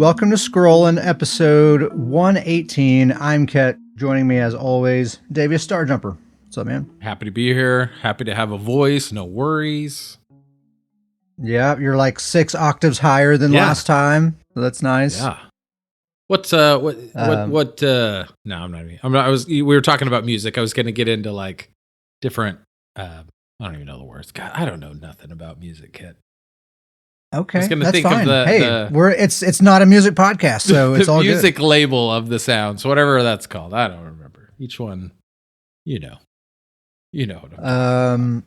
Welcome to Scrollin', episode 118. I'm Ket. Joining me as always, Davius Starjumper. What's up, man? Happy to be here. Happy to have a voice. No worries. Yeah, you're like 6 octaves higher than last time. So that's nice. Yeah. No, I'm not. We were talking about music. I was going to get into like different. I don't even know the words. God, I don't know nothing about music, Ket. Okay, that's fine. It's not a music podcast, so it's all good. The music label of the sounds, whatever that's called. I don't remember. Each one, you know what I'm talking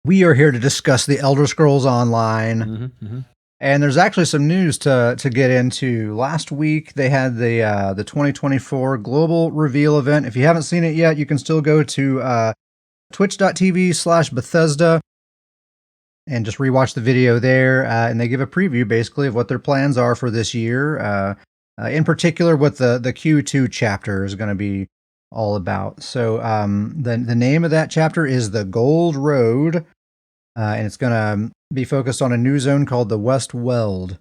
We are here to discuss the Elder Scrolls Online. And there's actually some news to get into. Last week, they had the 2024 Global Reveal event. If you haven't seen it yet, you can still go to twitch.tv/Bethesda and just rewatch the video there. And they give a preview, basically, of what their plans are for this year. In particular, what the Q2 chapter is going to be all about. So the name of that chapter is The Gold Road. And it's going to be focused on a new zone called the West Weld,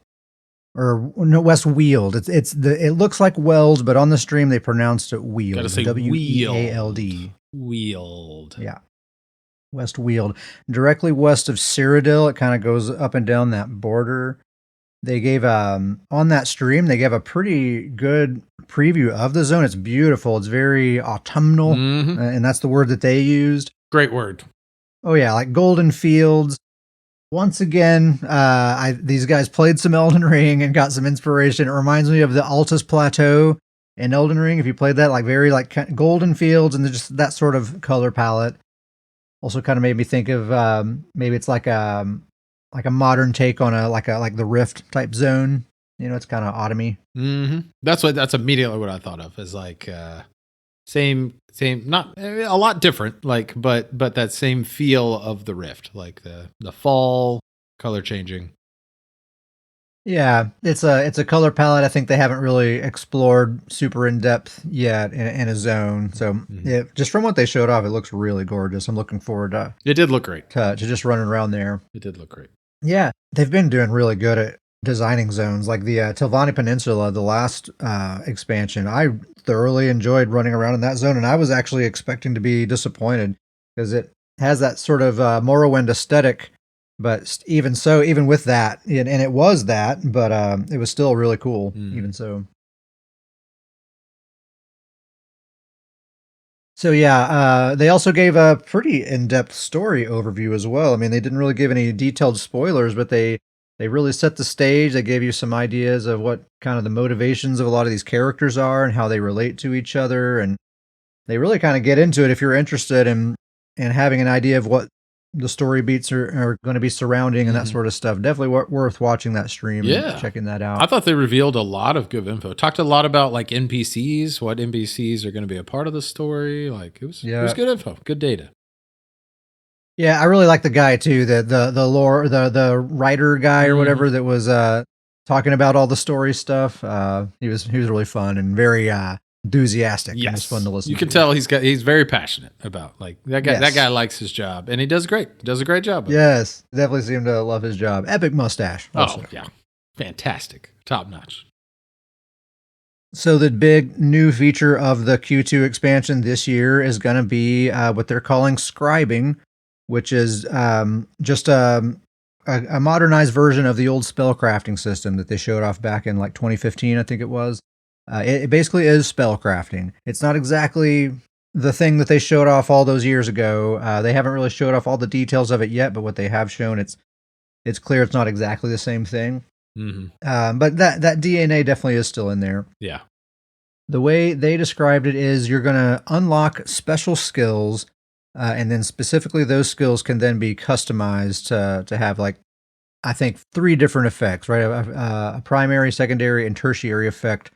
or no, West Weald. It looks like Weld, but on the stream they pronounced it Weald. Gotta say W-E-A-L-D. Weald. Yeah, West Weald, directly west of Cyrodiil. It kind of goes up and down that border. They gave on that stream they gave a pretty good preview of the zone. It's beautiful. It's very autumnal, and that's the word that they used. Great word. Oh yeah, like golden fields. Once again, these guys played some Elden Ring and got some inspiration. It reminds me of the Altus Plateau in Elden Ring. If you played that, like very like golden fields and just that sort of color palette. Also, kind of made me think of maybe it's like a modern take on like the Rift type zone. You know, it's kind of autumny. That's immediately what I thought of as like same, not a lot different, like, but that same feel of the Rift, like the fall color changing. Yeah, it's a color palette I think they haven't really explored super in depth yet in a zone. So yeah, just from what they showed off, it looks really gorgeous. I'm looking forward to. It did look great. To just running around there. It did look great. Yeah, they've been doing really good at designing zones, like the Telvanni Peninsula, the last expansion. I thoroughly enjoyed running around in that zone, and I was actually expecting to be disappointed because it has that sort of Morrowind aesthetic. But even so, even with that, and it was that, but it was still really cool, even so. So yeah, they also gave a pretty in-depth story overview as well. I mean, they didn't really give any detailed spoilers, but they really set the stage. They gave you some ideas of what kind of the motivations of a lot of these characters are and how they relate to each other. And they really kind of get into it if you're interested in having an idea of what the story beats are going to be surrounding and that sort of stuff. Definitely worth watching that stream and checking that out. I thought they revealed a lot of good info. Talked a lot about like NPCs, what NPCs are going to be a part of the story. Like it was good info, good data. Yeah, I really like the guy too, the lore, the writer guy or whatever that was talking about all the story stuff. He was really fun and very enthusiastic. Yes, and it's fun to listen. You can tell he's very passionate about like that guy. Yes. That guy likes his job and he does great. He does a great job. Yes, definitely seem to love his job. Epic mustache. Also. Oh yeah, fantastic, top notch. So the big new feature of the Q2 expansion this year is going to be what they're calling scribing, which is just a modernized version of the old spellcrafting system that they showed off back in like 2015, I think it was. It basically is spellcrafting. It's not exactly the thing that they showed off all those years ago. They haven't really showed off all the details of it yet, but what they have shown, it's clear it's not exactly the same thing. But that DNA definitely is still in there. Yeah. The way they described it is you're going to unlock special skills. And then specifically those skills can then be customized to have like, I think 3 different effects, right? A primary, secondary, and tertiary effect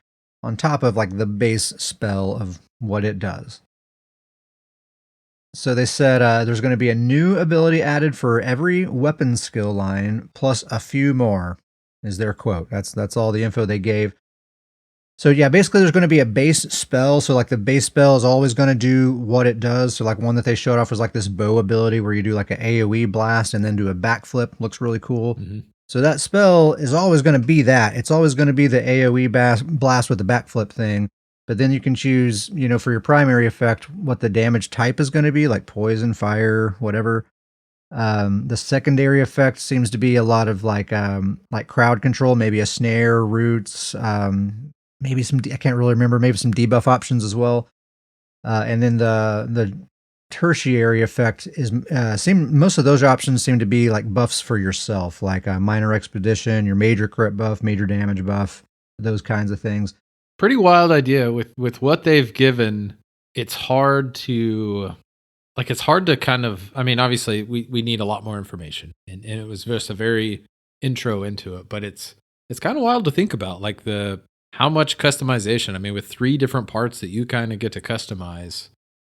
on top of like the base spell of what it does. So they said there's going to be a new ability added for every weapon skill line plus a few more is their quote. That's all the info they gave. So yeah, basically there's going to be a base spell. So like the base spell is always going to do what it does. So like one that they showed off was like this bow ability where you do like an AoE blast and then do a backflip. Looks really cool. So that spell is always going to be that. It's always going to be the AoE blast with the backflip thing. But then you can choose, for your primary effect, what the damage type is going to be, like poison, fire, whatever. The secondary effect seems to be a lot of like crowd control, maybe a snare, roots, maybe some. I can't really remember. Maybe some debuff options as well. And then the tertiary effect is most of those options seem to be like buffs for yourself, like a minor expedition, your major crit buff, major damage buff, those kinds of things. Pretty wild idea with what they've given. It's hard to kind of, I mean, obviously we need a lot more information and it was just a very intro into it, but it's kind of wild to think about, like how much customization. I mean, with 3 different parts that you kind of get to customize,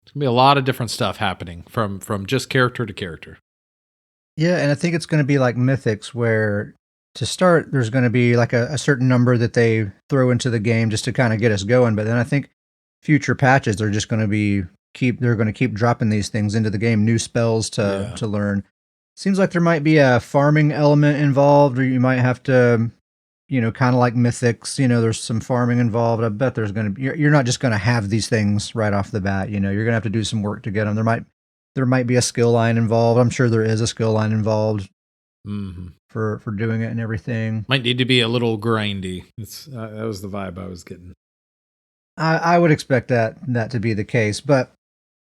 there's gonna be a lot of different stuff happening from just character to character. Yeah, and I think it's going to be like Mythics, where to start, there's going to be like a certain number that they throw into the game just to kind of get us going. But then I think future patches are just going to be they're going to keep dropping these things into the game, new spells to learn. Seems like there might be a farming element involved, or you might have to, kind of like Mythics, there's some farming involved. I bet there's going to be, you're not just going to have these things right off the bat. You're going to have to do some work to get them. There might be a skill line involved. I'm sure there is a skill line involved. Mm-hmm. For doing it and everything. Might need to be a little grindy. That was the vibe I was getting. I would expect that to be the case, but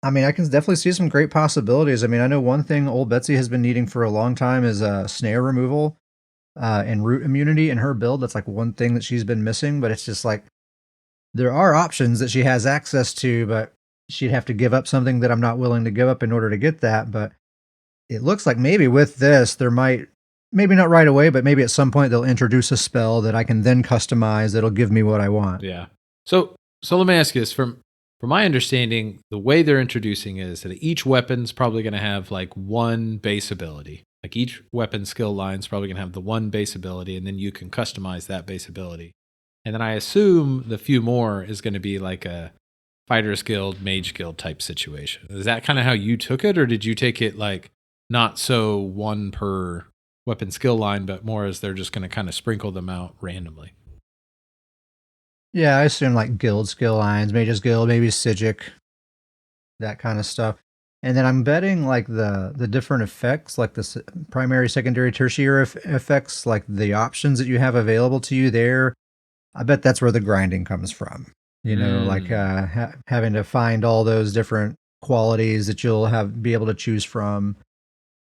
I mean, I can definitely see some great possibilities. I mean, I know one thing Old Betsy has been needing for a long time is snare removal and root immunity in her build. That's like one thing that she's been missing, but it's just like there are options that she has access to, but she'd have to give up something that I'm not willing to give up in order to get that. But it looks like maybe with this, there might, maybe not right away, but maybe at some point they'll introduce a spell that I can then customize that'll give me what I want. Yeah. So let me ask you this. From my understanding, the way they're introducing is that each weapon's probably going to have like one base ability. Like each weapon skill line's probably going to have the one base ability, and then you can customize that base ability. And then I assume the few more is going to be like a Fighter's Guild, Mage Guild type situation. Is that kind of how you took it, or did you take it like not so one per weapon skill line, but more as they're just going to kind of sprinkle them out randomly? Yeah, I assume like guild skill lines, Mage's Guild, maybe Psijic, that kind of stuff. And then I'm betting like the different effects, like the primary, secondary, tertiary effects, like the options that you have available to you there. I bet that's where the grinding comes from. Like having to find all those different qualities that you'll be able to choose from.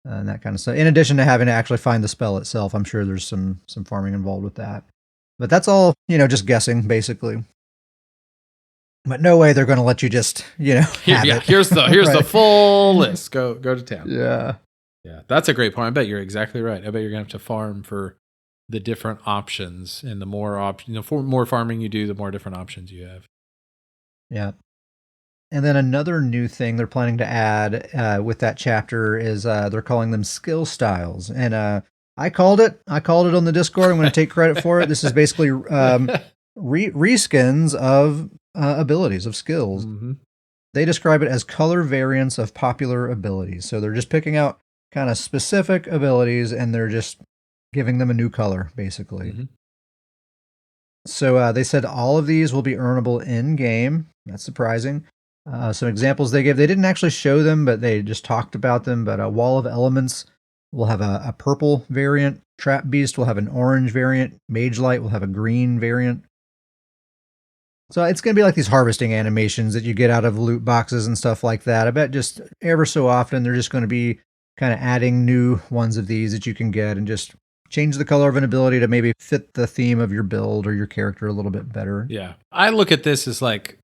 And that kind of stuff. In addition to having to actually find the spell itself, I'm sure there's some farming involved with that. But that's all, just guessing, basically. But no way they're going to let you just, have it. Here's the full list. Go to town. Yeah. Yeah, that's a great point. I bet you're exactly right. I bet you're going to have to farm for the different options, and the more more farming you do, the more different options you have. Yeah. And then another new thing they're planning to add with that chapter is they're calling them skill styles. And I called it on the Discord. I'm going to take credit for it. This is basically reskins of abilities, of skills. Mm-hmm. They describe it as color variants of popular abilities. So they're just picking out kind of specific abilities and they're just giving them a new color, basically. Mm-hmm. So they said all of these will be earnable in game. That's surprising. Some examples they gave, they didn't actually show them, but they just talked about them. But Wall of Elements will have a purple variant. Trap Beast will have an orange variant. Mage Light will have a green variant. So it's going to be like these harvesting animations that you get out of loot boxes and stuff like that. I bet just ever so often they're just going to be kind of adding new ones of these that you can get and just change the color of an ability to maybe fit the theme of your build or your character a little bit better. Yeah. I look at this as like,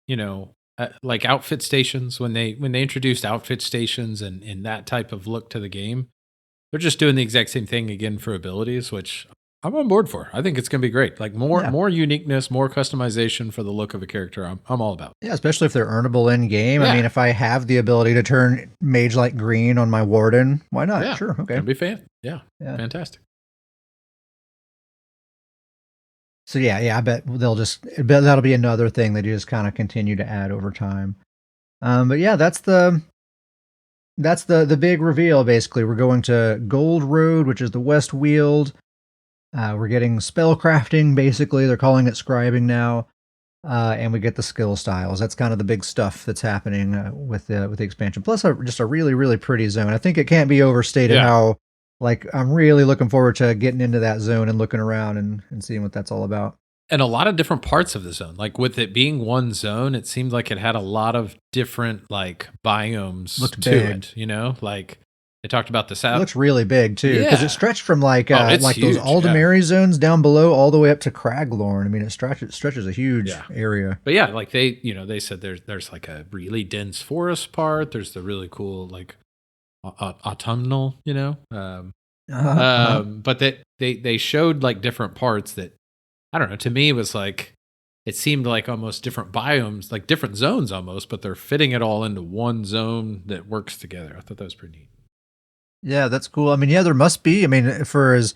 like outfit stations. When they introduced outfit stations and that type of look to the game, they're just doing the exact same thing again for abilities, which I'm on board for. I think it's going to be great. Like more uniqueness, more customization for the look of a character. I'm all about. Yeah, especially if they're earnable in game. Yeah. I mean, if I have the ability to turn Mage Light green on my Warden, why not? Yeah. Sure, okay. It'll be yeah, fantastic. So yeah, I bet that'll be another thing that you just kind of continue to add over time. But yeah, that's the big reveal. Basically, we're going to Gold Road, which is the West Weald. We're getting spell crafting, basically. They're calling it scribing now. And we get the skill styles. That's kind of the big stuff that's happening with the expansion. Plus, just a really, really pretty zone. I think it can't be overstated how, like, I'm really looking forward to getting into that zone and looking around and seeing what that's all about. And a lot of different parts of the zone. Like, with it being one zone, it seemed like it had a lot of different, like, biomes it, you know? Like, they talked about the south. It looks really big, too, because it stretched from, like those Aldemary zones down below all the way up to Craglorn. I mean, it stretches a huge area. But yeah, like, they said there's, like, a really dense forest part. There's the really cool, like, autumnal, you know? But they showed, like, different parts that, I don't know, to me, it was like, it seemed like almost different biomes, like different zones almost, but they're fitting it all into one zone that works together. I thought that was pretty neat. Yeah, that's cool. I mean, there must be. I mean, for as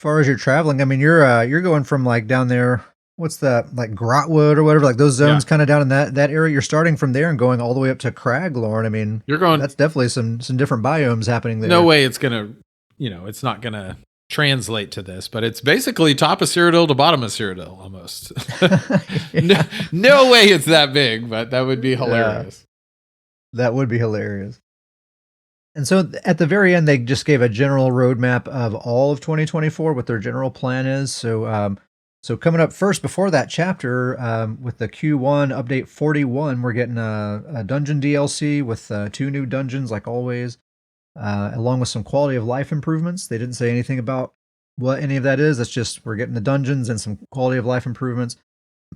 far as you're traveling, I mean, you're going from like down there, what's that, like Grotwood or whatever, like those zones kind of down in that area. You're starting from there and going all the way up to Craglorn. I mean, that's definitely some different biomes happening there. No way it's going to, it's not going to translate to this, but it's basically top of Cyrodiil to bottom of Cyrodiil almost. no way it's that big, but that would be hilarious. That would be hilarious. And so at the very end, they just gave a general roadmap of all of 2024, what their general plan is. So coming up first before that chapter, with the Q1 update 41, we're getting a dungeon DLC with 2 new dungeons, like always. Along with some quality of life improvements. They didn't say anything about what any of that is. That's just we're getting the dungeons and some quality of life improvements.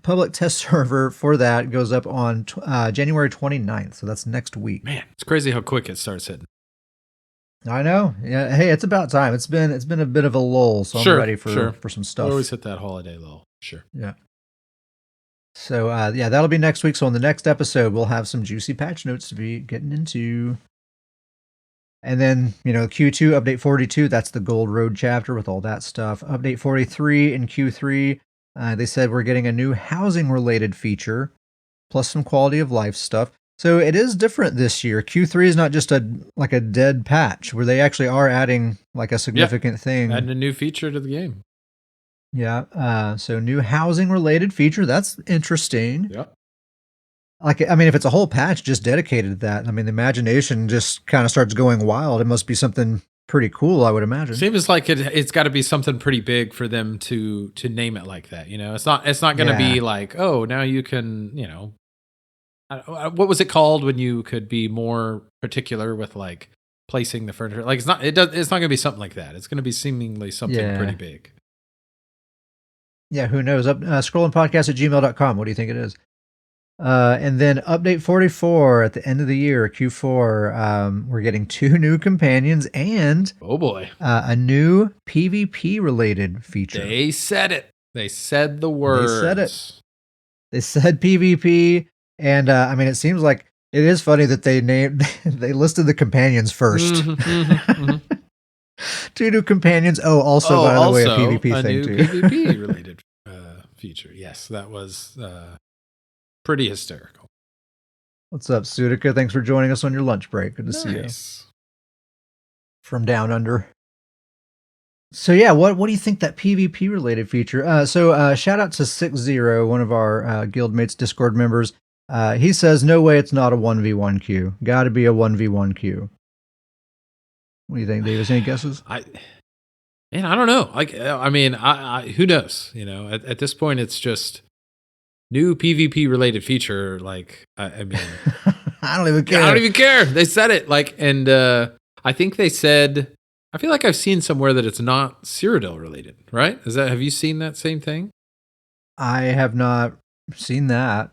Public test server for that goes up on January 29th, so that's next week. Man, it's crazy how quick it starts hitting. I know. Yeah. Hey, it's about time. It's been a bit of a lull, so I'm ready for some stuff. We always hit that holiday lull. Sure. Yeah. So that'll be next week. So on the next episode, we'll have some juicy patch notes to be getting into. And then, Q2, update 42, that's the Gold Road chapter with all that stuff. Update 43 in Q3, they said we're getting a new housing-related feature, plus some quality of life stuff. So it is different this year. Q3 is not just a dead patch, where they actually are adding like a significant thing. Adding a new feature to the game. Yeah, so new housing-related feature, that's interesting. Yep. Like, I mean, if it's a whole patch just dedicated to that, I mean, the imagination just kind of starts going wild. It must be something pretty cool, I would imagine. Seems like it's got to be something pretty big for them to name it like that. It's not going to be like, oh, now you can, what was it called when you could be more particular with like placing the furniture? Like, it's not going to be something like that. It's going to be seemingly something pretty big. Yeah, who knows? Scrollingpodcast@gmail.com. What do you think it is? And then update 44 at the end of the year, Q4, we're getting 2 new companions and oh boy, a new PvP related feature. They said it. They said the words. They said it. They said PvP, and I mean, it seems like it is funny that they listed the companions first. Mm-hmm. 2 new companions. Also, by the way, a PvP thing too. PvP related feature. Yes, that was. Pretty hysterical. What's up, Sudica? Thanks for joining us on your lunch break. Good to see you. From down under. So yeah, what do you think that PvP related feature? So shout out to 60, one of our Guildmates Discord members. He says, no way it's not a 1v1 queue. Gotta be a 1v1 queue. What do you think, Davis? Any guesses? I don't know. Like, I mean, who knows? At this point, it's just new PvP related feature. Like, I mean, I don't even care. I don't even care. They said it. Like, and I think they said, I feel like I've seen somewhere that it's not Cyrodiil related, right? Have you seen that same thing? I have not seen that,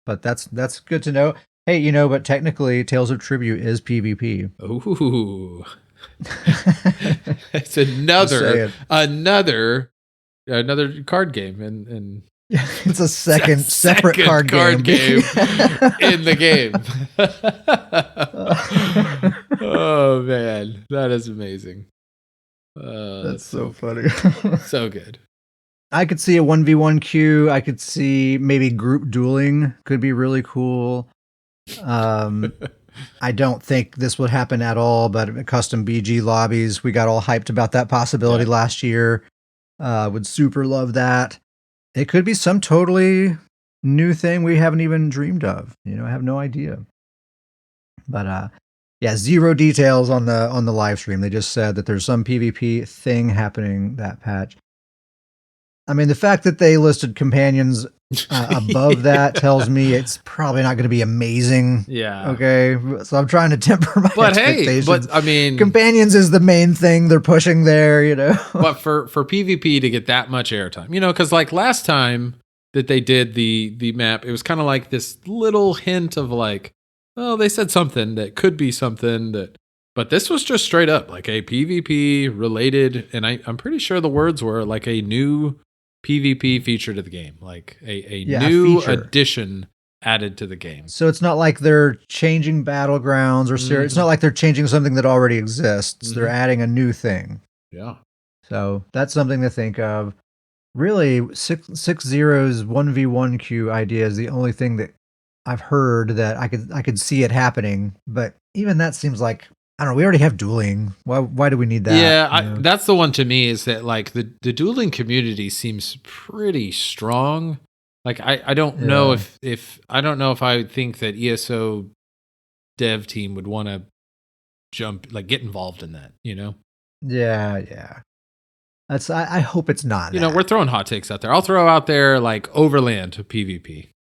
but that's good to know. Hey, but technically Tales of Tribute is PvP. Ooh. It's another card game and it's a second separate card game in the game. Oh man, that is amazing. That's so funny. So good. I could see a 1v1 queue. I could see maybe group dueling could be really cool. I don't think this would happen at all, but custom BG lobbies, we got all hyped about that possibility last year. Would super love that. It could be some totally new thing we haven't even dreamed of. I have no idea. But yeah, zero details on the live stream. They just said that there's some PvP thing happening that patch. I mean, the fact that they listed companions above that tells me it's probably not going to be amazing. Yeah. Okay. So I'm trying to temper my expectations. But I mean, companions is the main thing they're pushing there, But for PvP to get that much airtime, because like last time that they did the map, it was kind of like this little hint of like, oh, they said something that could be something that. But this was just straight up like a PvP related, and I'm pretty sure the words were like a new PvP feature to the game, like a new addition added to the game. So it's not like they're changing battlegrounds or it's not like they're changing something that already exists. They're adding a new thing. Yeah. So that's something to think of. Really, 6-0's 1v1 queue idea is the only thing that I've heard that I could see it happening. But even that seems like, I don't know, we already have dueling. Why do we need that? Yeah, that's the one to me, is that like the dueling community seems pretty strong. Like I don't know if I don't know if I would think that ESO dev team would want to get involved in that, Yeah. I hope it's not. We're throwing hot takes out there. I'll throw out there like Overland PvP.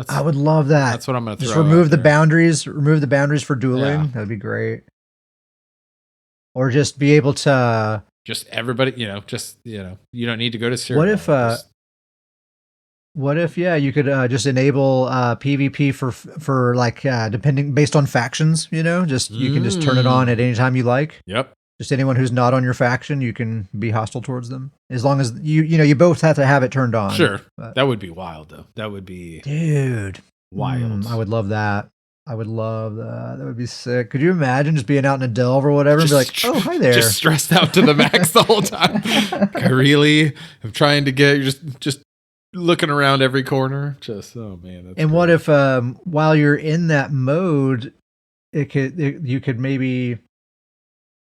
I would love that. That's what I'm going to throw. Just remove the boundaries. Remove the boundaries for dueling. Yeah. That'd be great. Or just be able to. Just everybody, you don't need to go to Syria. What if you could just enable PvP for like depending based on factions. You can just turn it on at any time you like. Yep. Just anyone who's not on your faction, you can be hostile towards them. As long as you both have to have it turned on. Sure. That would be wild, though. That would be... Dude. Wild. I would love that. I would love that. That would be sick. Could you imagine just being out in a delve or whatever and be like, oh, hi there. Just stressed out to the max the whole time. I really am trying to get... You're just looking around every corner. Oh, man. That's and great. What if while you're in that mode, you could maybe...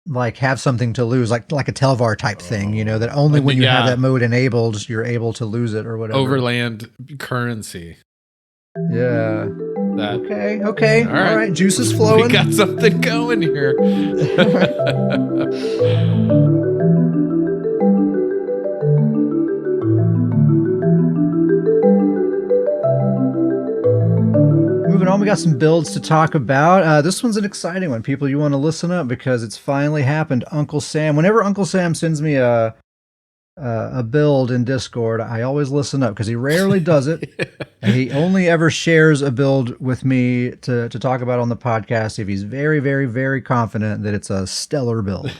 like have something to lose, like a Telvar type thing, that only when you have that mode enabled, you're able to lose it or whatever. Overland currency. Yeah. Okay. All right. Juice is flowing. We got something going here. Moving on, we got some builds to talk about. This one's an exciting one, people. You want to listen up because it's finally happened. Uncle Sam. Whenever Uncle Sam sends me a build in Discord, I always listen up because he rarely does it. And he only ever shares a build with me to talk about on the podcast if he's very, very, very confident that it's a stellar build.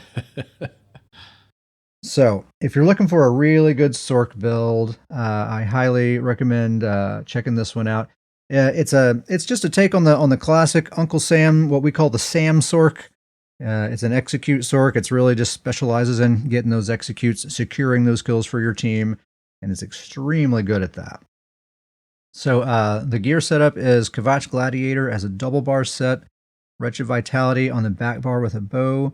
So, if you're looking for a really good Sork build, I highly recommend checking this one out. It's just a take on the classic Uncle Sam, what we call the Sam Sork. It's an execute Sork. It's really just specializes in getting those executes, securing those kills for your team, and it's extremely good at that. So the gear setup is Kvatch Gladiator as a double bar set, Wretched Vitality on the back bar with a bow,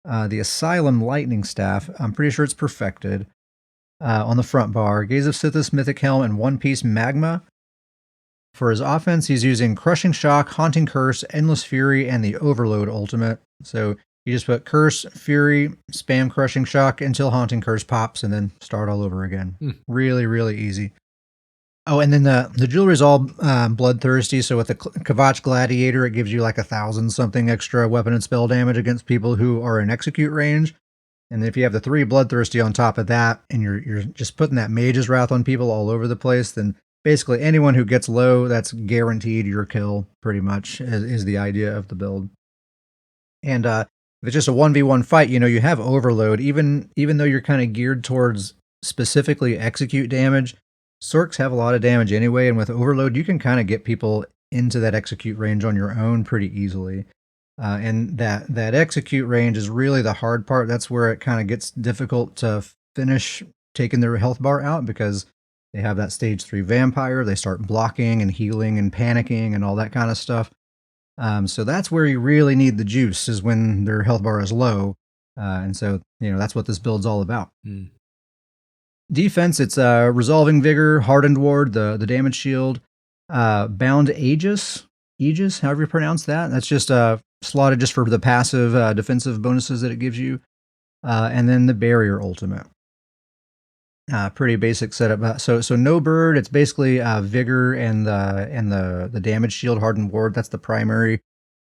the Asylum Lightning Staff, I'm pretty sure it's perfected, on the front bar, Gaze of Sithis Mythic Helm, and One Piece Magma. For his offense, he's using Crushing Shock, Haunting Curse, Endless Fury, and the Overload Ultimate. So you just put Curse, Fury, spam Crushing Shock until Haunting Curse pops, and then start all over again. Really, really easy. Oh, and then the jewelry is all bloodthirsty. So with the Kvatch Gladiator, it gives you like 1,000-something extra weapon and spell damage against people who are in execute range. And if you have the 3 bloodthirsty on top of that, and you're just putting that Mage's Wrath on people all over the place, then basically anyone who gets low, that's guaranteed your kill, pretty much, is the idea of the build. And if it's just a 1v1 fight, you have overload. Even though you're kind of geared towards specifically execute damage, Sorks have a lot of damage anyway, and with overload, you can kind of get people into that execute range on your own pretty easily. And that execute range is really the hard part. That's where it kind of gets difficult to finish taking their health bar out, because they have that stage 3 vampire. They start blocking and healing and panicking and all that kind of stuff. So that's where you really need the juice, is when their health bar is low. And so, that's what this build's all about. Defense, it's Resolving Vigor, Hardened Ward, the damage shield, Bound Aegis, however you pronounce that. That's just slotted just for the passive defensive bonuses that it gives you. And then the Barrier Ultimate. Pretty basic setup. So no bird. It's basically Vigor and the damage shield, Hardened Ward. That's the primary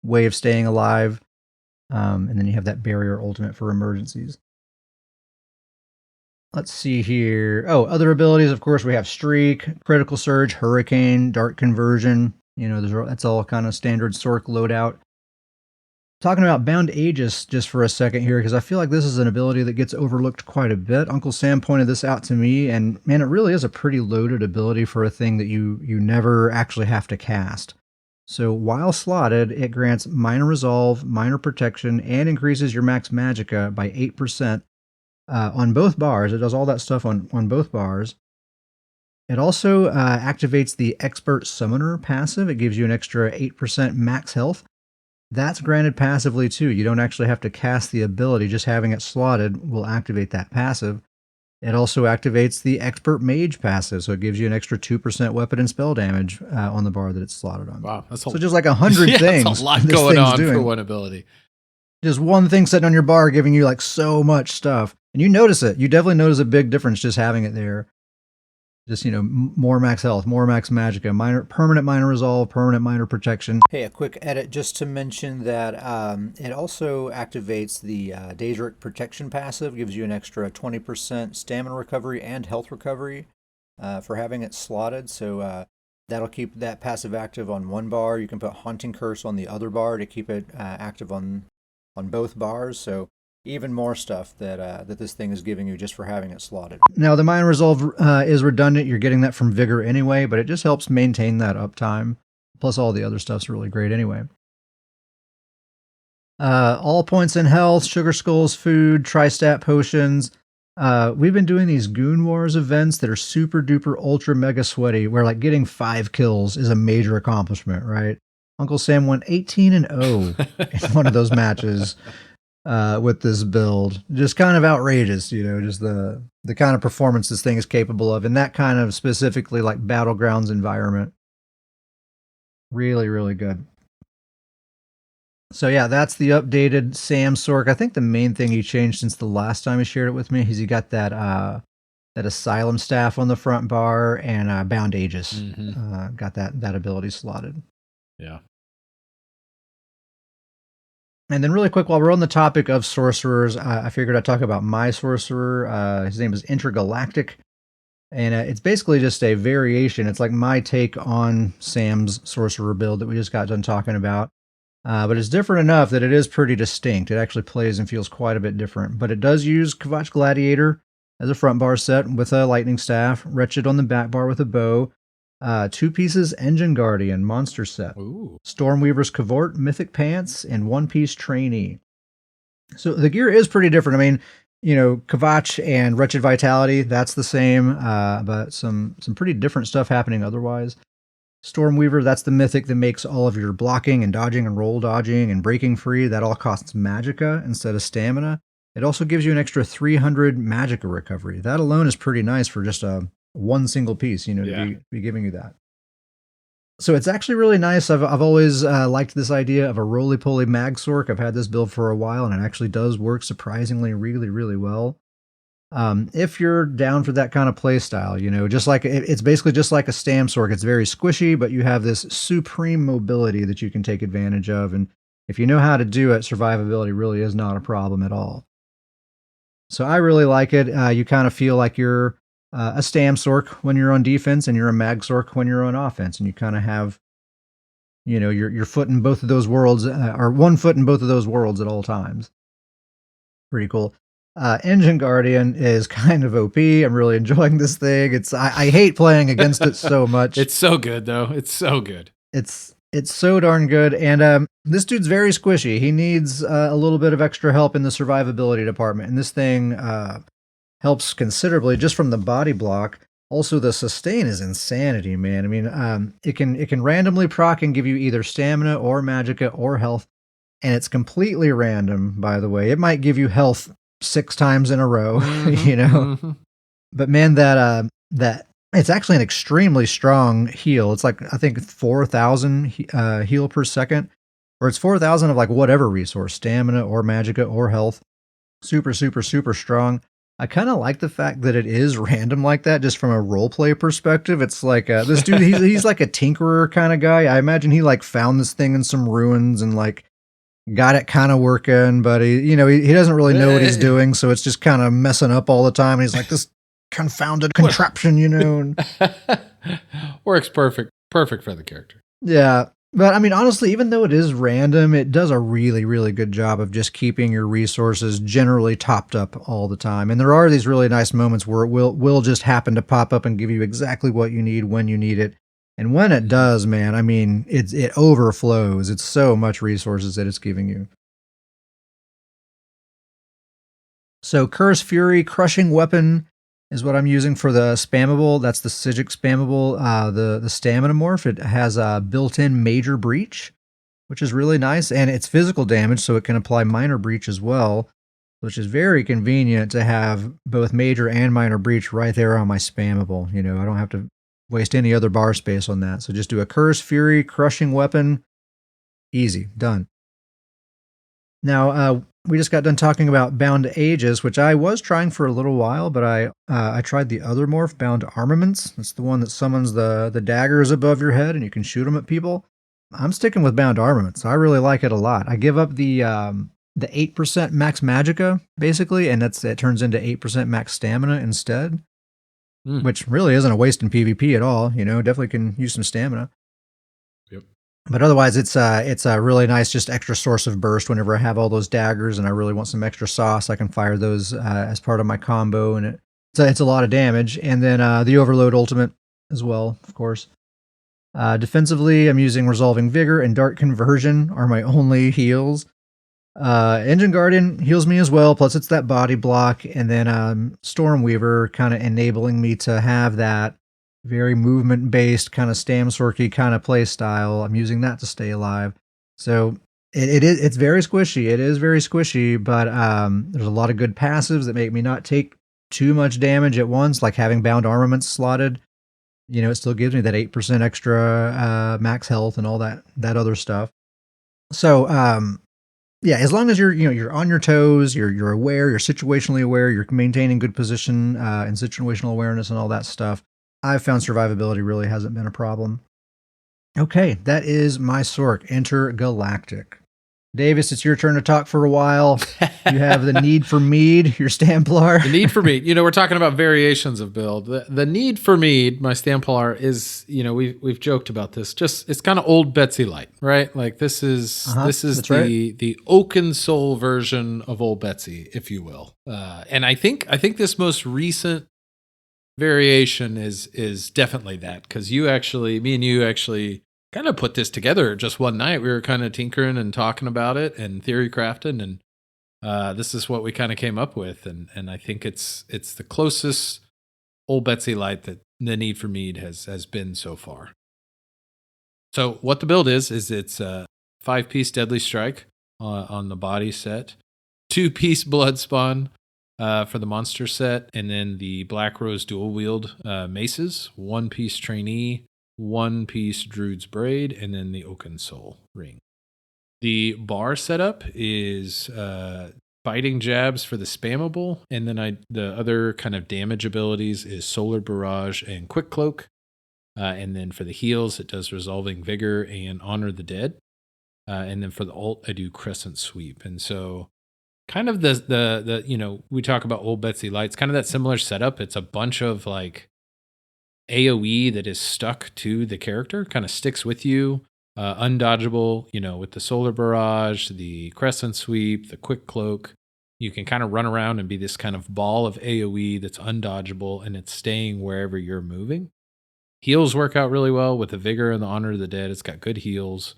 way of staying alive. And then you have that Barrier Ultimate for emergencies. Let's see here. Oh, other abilities, of course, we have Streak, Critical Surge, Hurricane, Dark Conversion. That's all kind of standard Sorc loadout. Talking about Bound Aegis just for a second here, because I feel like this is an ability that gets overlooked quite a bit. Uncle Sam pointed this out to me, and man, it really is a pretty loaded ability for a thing that you never actually have to cast. So while slotted, it grants Minor Resolve, Minor Protection, and increases your max Magicka by 8%. On both bars. It does all that stuff on both bars. It also activates the Expert Summoner passive. It gives you an extra 8% max health. That's granted passively too. You don't actually have to cast the ability. Just having it slotted will activate that passive. It also activates the Expert Mage passive, so it gives you an extra 2% weapon and spell damage on the bar that it's slotted on. Wow, so just like 100 things. That's a lot going on for one ability. Just one thing sitting on your bar giving you like so much stuff. And you notice it. You definitely notice a big difference just having it there. Just, more max health, more max Magicka, permanent minor resolve, permanent minor protection. Hey, a quick edit just to mention that it also activates the Daedric Protection passive, gives you an extra 20% stamina recovery and health recovery for having it slotted. So that'll keep that passive active on one bar. You can put Haunting Curse on the other bar to keep it active on both bars. So even more stuff that this thing is giving you just for having it slotted. Now, the Minor Resolve is redundant. You're getting that from Vigor anyway, but it just helps maintain that uptime. Plus, all the other stuff's really great anyway. All points in health, Sugar Skulls, food, Tri-Stat potions. We've been doing these Goon Wars events that are super duper ultra mega sweaty, where like getting 5 kills is a major accomplishment, right? Uncle Sam went 18-0 in one of those matches. With this build, just kind of outrageous, just the kind of performance this thing is capable of in that kind of specifically like battlegrounds environment. Really, really good. So yeah, that's the updated Sam Sorc. I think the main thing he changed since the last time he shared it with me is he got that Asylum Staff on the front bar and Bound Aegis. Mm-hmm. Got that ability slotted. Yeah. And then really quick, while we're on the topic of sorcerers, I figured I'd talk about my sorcerer. His name is Intergalactic. And it's basically just a variation. It's like my take on Sam's sorcerer build that we just got done talking about. But it's different enough that it is pretty distinct. It actually plays and feels quite a bit different. But it does use Kvatch Gladiator as a front bar set with a lightning staff, Wretched on the back bar with a bow, 2 pieces Engine Guardian monster set, Ooh. Stormweaver's Cavort Mythic Pants, and 1-piece Trainee. So the gear is pretty different. I mean, Kvatch and Wretched Vitality, that's the same, but some pretty different stuff happening otherwise. Stormweaver, that's the mythic that makes all of your blocking and dodging and roll dodging and breaking free. That all costs Magicka instead of stamina. It also gives you an extra 300 Magicka recovery. That alone is pretty nice for just one single piece, to be giving you that. So it's actually really nice. I've always liked this idea of a roly-poly Mag Sorc. I've had this build for a while, and it actually does work surprisingly really, really well. If you're down for that kind of play style, just like it's basically just like a Stam Sorc. It's very squishy, but you have this supreme mobility that you can take advantage of. And if you know how to do it, survivability really is not a problem at all. So I really like it. You kind of feel like you're a Stam Sorc when you're on defense, and you're a Mag Sorc when you're on offense, and you kind of have, your foot in both of those worlds, or one foot in both of those worlds at all times. Pretty cool. Engine Guardian is kind of OP. I'm really enjoying this thing. I hate playing against it so much. It's so good though. It's so good. It's so darn good. And this dude's very squishy. He needs a little bit of extra help in the survivability department. And this thing helps considerably just from the body block. Also, the sustain is insanity, man. I mean, it can randomly proc and give you either stamina or Magicka or health. And it's completely random, by the way. It might give you health 6 times in a row, Mm-hmm. But man, that it's actually an extremely strong heal. It's like I think 4,000 heal per second, or it's 4,000 of like whatever resource, stamina or magicka or health. Super, super, super strong. I kind of like the fact that it is random like that, just from a roleplay perspective. It's like this dude, he's like a tinkerer kind of guy. I imagine he like found this thing in some ruins and like got it kind of working, but he doesn't really know what he's doing, so it's just kind of messing up all the time. And he's like, this confounded contraption, and works perfect for the character. yeah. But I mean, honestly, even though it is random, it does a really, really good job of just keeping your resources generally topped up all the time. And there are these really nice moments where it will just happen to pop up and give you exactly what you need when you need it. And when it does, man, I mean, it overflows. It's so much resources that it's giving you. So Curse Fury, Crushing Weapon is what I'm using for the spammable. That's the Psijic spammable, the stamina morph. It has a built-in Major Breach, which is really nice, and it's physical damage, so it can apply Minor Breach as well, which is very convenient to have both Major and Minor Breach right there on my spammable. I don't have to waste any other bar space on that. So just do a Curse Fury, Crushing Weapon, easy, done. Now, we just got done talking about Bound to Aegis, which I was trying for a little while, but I tried the other morph, Bound to Armaments. That's the one that summons the daggers above your head and you can shoot them at people. I'm sticking with Bound to Armaments. I really like it a lot. I give up the 8% max magicka, basically, and it turns into 8% max stamina instead, which really isn't a waste in PvP at all. Definitely can use some stamina. But otherwise, it's a really nice, just extra source of burst whenever I have all those daggers and I really want some extra sauce. I can fire those as part of my combo, and it's a lot of damage. And then the Overload Ultimate as well, of course. Defensively, I'm using Resolving Vigor and Dark Conversion are my only heals. Engine Guardian heals me as well, plus it's that body block. And then Stormweaver kind of enabling me to have that very movement-based kind of Stamsorky kind of play style. I'm using that to stay alive. So it's very squishy. It is very squishy, but there's a lot of good passives that make me not take too much damage at once, like having Bound Armaments slotted. It still gives me that 8% extra max health and all that other stuff. So yeah, as long as you're on your toes, you're aware, you're situationally aware, you're maintaining good position and situational awareness and all that stuff, I've found survivability really hasn't been a problem. Okay, that is my Sorc, Intergalactic. Davis, it's your turn to talk for a while. You have the Need for Mead, your Stamplar. The Need for Mead. We're talking about variations of build. The Need for Mead, my Stamplar, is, we've joked about this. Just it's kind of old Betsy Light, right? Like this is the Oaken Soul version of old Betsy, if you will. And I think this most recent variation is definitely that, because me and you actually kind of put this together just one night. We were kind of tinkering and talking about it and theory crafting, and this is what we kind of came up with, and I think it's the closest old Betsy Light that the Need for Mead has been so far. So what the build is it's a 5-piece Deadly Strike on the body set, 2-piece Blood Spawn for the monster set, and then the Black Rose dual wield maces, 1-piece Trainee, 1-piece Druid's Braid, and then the Oaken Soul ring. The bar setup is Biting Jabs for the spammable, and then the other kind of damage abilities is Solar Barrage and Quick Cloak, and then for the heals it does Resolving Vigor and Honor the Dead, and then for the ult I do Crescent Sweep. And so kind of the we talk about old Betsy Lights, kind of that similar setup. It's a bunch of like AoE that is stuck to the character, kind of sticks with you, undodgeable, with the Solar Barrage, the Crescent Sweep, the Quick Cloak. You can kind of run around and be this kind of ball of AoE that's undodgeable, and it's staying wherever you're moving. Heals work out really well with the Vigor and the Honor of the Dead. It's got good heals.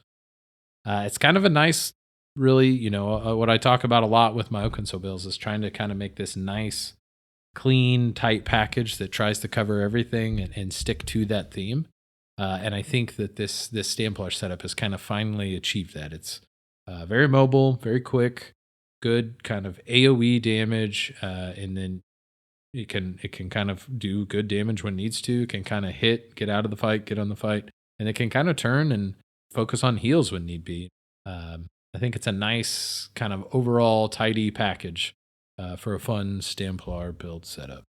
It's kind of a nice, really, what I talk about a lot with my Oaken Soul builds is trying to kind of make this nice, clean, tight package that tries to cover everything and stick to that theme. And I think that this Stamplar setup has kind of finally achieved that. It's very mobile, very quick, good kind of AoE damage, and then it can kind of do good damage when it needs to. It can kind of hit, get out of the fight, get on the fight, and it can kind of turn and focus on heals when need be. I think it's a nice kind of overall tidy package for a fun Stamplar build setup.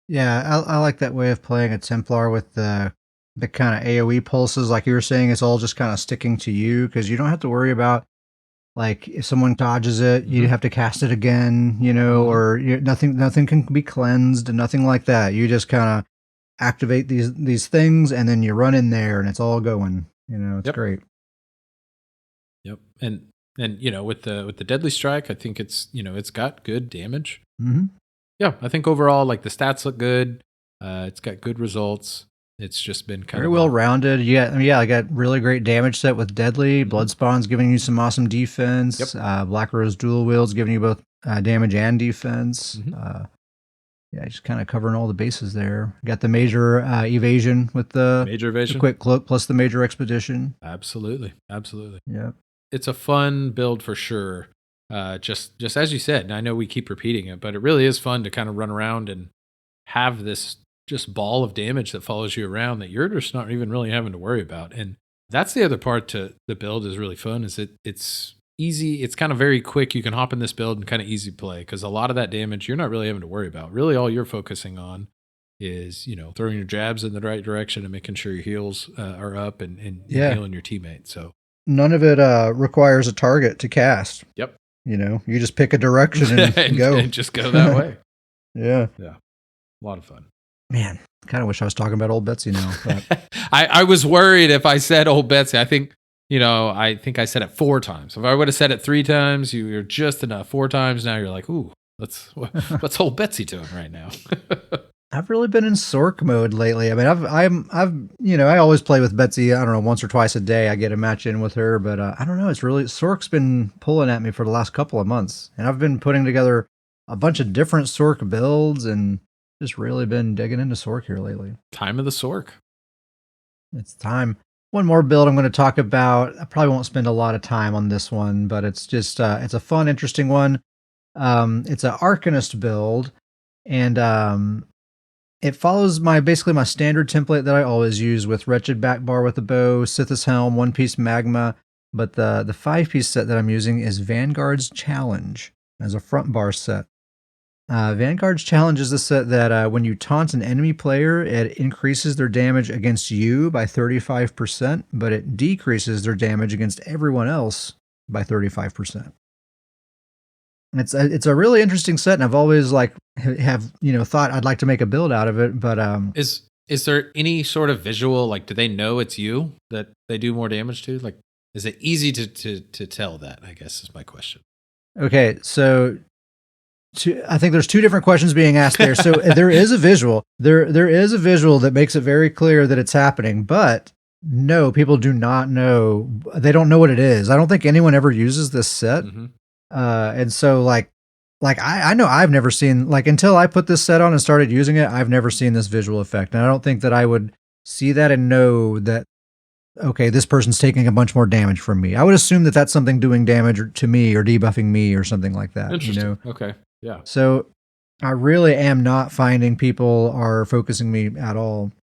Yeah, I like that way of playing a Templar with the kind of AoE pulses. Like you were saying, it's all just kind of sticking to you because you don't have to worry about like if someone dodges it, you have to cast it again, or nothing can be cleansed and nothing like that. You just kind of activate these things and then you run in there and it's all going. It's great. Yep, and with the Deadly Strike, I think it's it's got good damage. Mm-hmm. Yeah, I think overall like the stats look good. It's got good results. It's just been kind very of well rounded. I got really great damage set with Deadly. Bloodspawn's giving you some awesome defense. Yep. Black Rose Dual Wield's giving you both damage and defense. Just kind of covering all the bases there. Got the major evasion with the major evasion, the quick cloak plus the major expedition. Absolutely. Yeah, it's a fun build for sure. Just as you said, and I know we keep repeating it, but it really is fun to kind of run around and have this just ball of damage that follows you around that you're just not even really having to worry about. And that's the other part to the build is really fun. Is it's easy. It's kind of very quick. You can hop in this build and kind of easy play because a lot of that damage you're not really having to worry about. Really, all you're focusing on is throwing your jabs in the right direction and making sure your heals are up and healing your teammate. So none of it requires a target to cast. Yep. You just pick a direction and go. And just go that way. Yeah. A lot of fun. Man, kind of wish I was talking about old Betsy now. But. I was worried if I said old Betsy. I think I said it 4 times. If I would have said it 3 times, you're just enough. 4 times now, you're like, ooh, what's old Betsy doing right now? I've really been in Sork mode lately. I mean, I always play with Betsy. I don't know, once or twice a day. I get a match in with her, but I don't know. It's really Sork's been pulling at me for the last couple of months, and I've been putting together a bunch of different Sork builds and just really been digging into Sork here lately. Time of the Sork. It's time. One more build I'm going to talk about. I probably won't spend a lot of time on this one, but it's just it's a fun, interesting one. It's an Arcanist build, and it follows basically my standard template that I always use with Wretched Backbar with a bow, Sithis Helm, One Piece Magma, but the 5-piece set that I'm using is Vanguard's Challenge as a front bar set. Vanguard's Challenge is the set that when you taunt an enemy player, it increases their damage against you by 35%, but it decreases their damage against everyone else by 35%. It's a really interesting set, and I've always thought I'd like to make a build out of it. But is there any sort of visual, like, do they know it's you that they do more damage to? Like, is it easy to tell that? I guess is my question. Okay, so I think there's 2 different questions being asked there. So there is a visual. There is a visual that makes it very clear that it's happening, but no, people do not know. They don't know what it is. I don't think anyone ever uses this set. Mm-hmm. And so I know I've never seen, until I put this set on and started using it, I've never seen this visual effect. And I don't think that I would see that and know that, okay, this person's taking a bunch more damage from me. I would assume that that's something doing damage to me or debuffing me or something like that. Interesting. Okay. Yeah. So I really am not finding people are focusing me at all.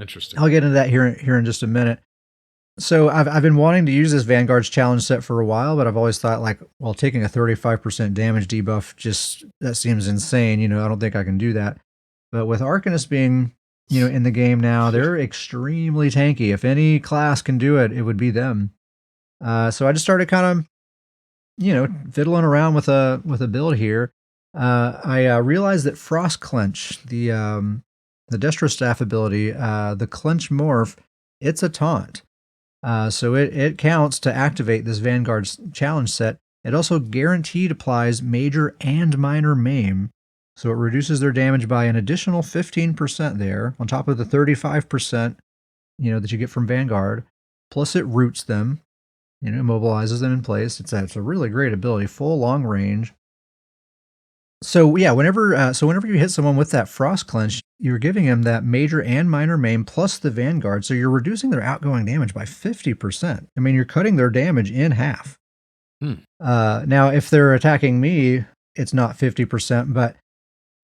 Interesting. I'll get into that here in just a minute. So I've been wanting to use this Vanguard's Challenge set for a while, but I've always thought taking a 35% damage debuff, that seems insane. I don't think I can do that. But with Arcanist being, in the game now, they're extremely tanky. If any class can do it, it would be them. So I just started kind of, fiddling around with a build here. I realized that Frost Clench, the Destro Staff ability, the Clench Morph, it's a taunt. So it counts to activate this Vanguard's Challenge set. It also guaranteed applies major and minor maim. So it reduces their damage by an additional 15% there, on top of the 35%, that you get from Vanguard. Plus it roots them, immobilizes them in place. It's a really great ability, full long range. So yeah, whenever you hit someone with that Frost Clench, you're giving him that major and minor maim plus the Vanguard, so you're reducing their outgoing damage by 50%. I mean, you're cutting their damage in half. Now, if they're attacking me, it's not 50%, but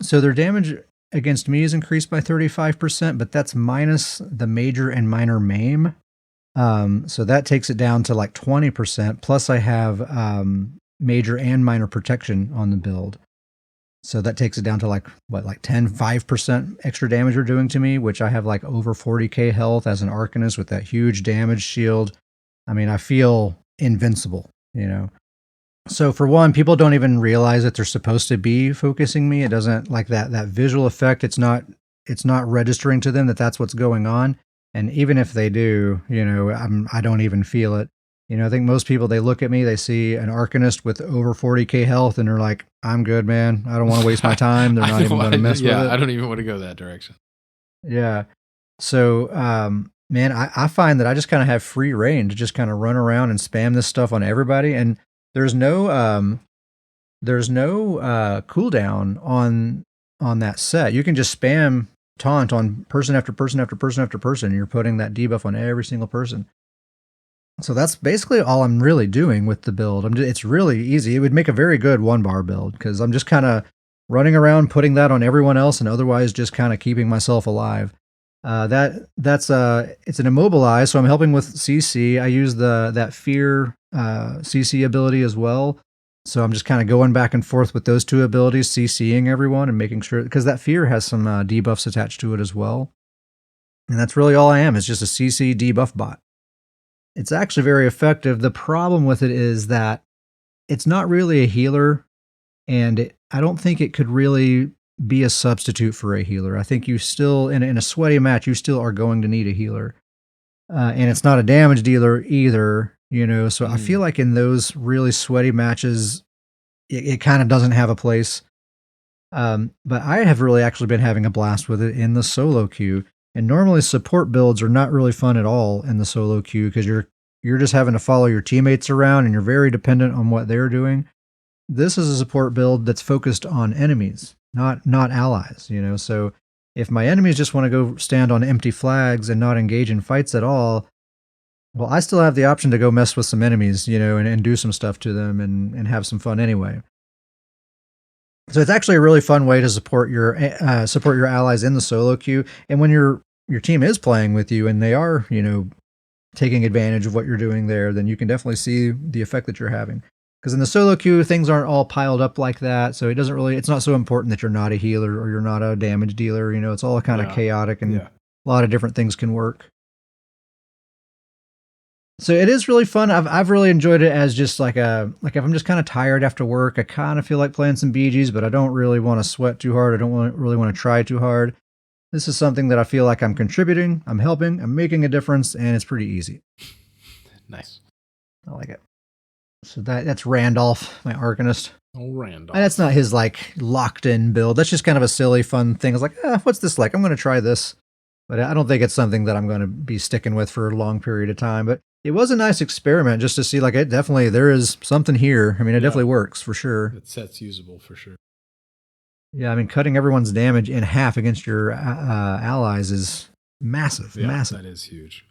So their damage against me is increased by 35%, but that's minus the major and minor maim. So that takes it down to like 20%. Plus, I have major and minor protection on the build. So that takes it down to like 5% extra damage you're doing to me, which I have like over 40k health as an Arcanist with that huge damage shield. I mean, I feel invincible, you know. So for one, people don't even realize that they're supposed to be focusing me. It doesn't like that visual effect. It's not registering to them that that's what's going on. And even if they do, you know, I don't even feel it. You know, I think most people, they look at me, they see an Arcanist with over 40k health, and they're like, I'm good, man. I don't want to waste my time. They're not even going to mess with it. Yeah, I don't even want to go that direction. Yeah. So, man, I find that I just kind of have free reign to just kind of run around and spam this stuff on everybody. And there's no cooldown on that set. You can just spam taunt on person after person after person after person. And you're putting that debuff on every single person. So that's basically all I'm really doing with the build. It's really easy. It would make a very good 1-bar build because I'm just kind of running around putting that on everyone else and otherwise just kind of keeping myself alive. It's an immobilize, so I'm helping with CC. I use that fear CC ability as well. So I'm just kind of going back and forth with those two abilities, CCing everyone and making sure, because that fear has some debuffs attached to it as well. And that's really all I am, is just a CC debuff bot. It's actually very effective. The problem with it is that it's not really a healer, and I don't think it could really be a substitute for a healer. I think you still, in a sweaty match, you still are going to need a healer. And it's not a damage dealer either, you know, so I feel like in those really sweaty matches, it kind of doesn't have a place. But I have really actually been having a blast with it in the solo queue. And normally support builds are not really fun at all in the solo queue because you're just having to follow your teammates around and you're very dependent on what they're doing. This is a support build that's focused on enemies, not allies, you know. So if my enemies just want to go stand on empty flags and not engage in fights at all, well, I still have the option to go mess with some enemies, you know, and do some stuff to them and have some fun anyway. So it's actually a really fun way to support your allies in the solo queue. And when your team is playing with you and they are, you know, taking advantage of what you're doing there, then you can definitely see the effect that you're having. Because in the solo queue, things aren't all piled up like that. So it's not so important that you're not a healer or you're not a damage dealer. You know, it's all kind of chaotic and a lot of different things can work. So it is really fun. I've really enjoyed it as just like if I'm just kind of tired after work, I kind of feel like playing some BGs, but I don't really want to sweat too hard. I don't really want to try too hard. This is something that I feel like I'm contributing, I'm helping, I'm making a difference, and it's pretty easy. Nice. I like it. So that's Randolph, my Arcanist. Oh, Randolph. And that's not his like locked in build. That's just kind of a silly, fun thing. It's like, what's this like? I'm going to try this. But I don't think it's something that I'm going to be sticking with for a long period of time. But it was a nice experiment just to see, like, there is something here. I mean, it definitely works for sure. That set's usable for sure. Yeah, I mean, cutting everyone's damage in half against your allies is massive. Yeah, massive. That is huge.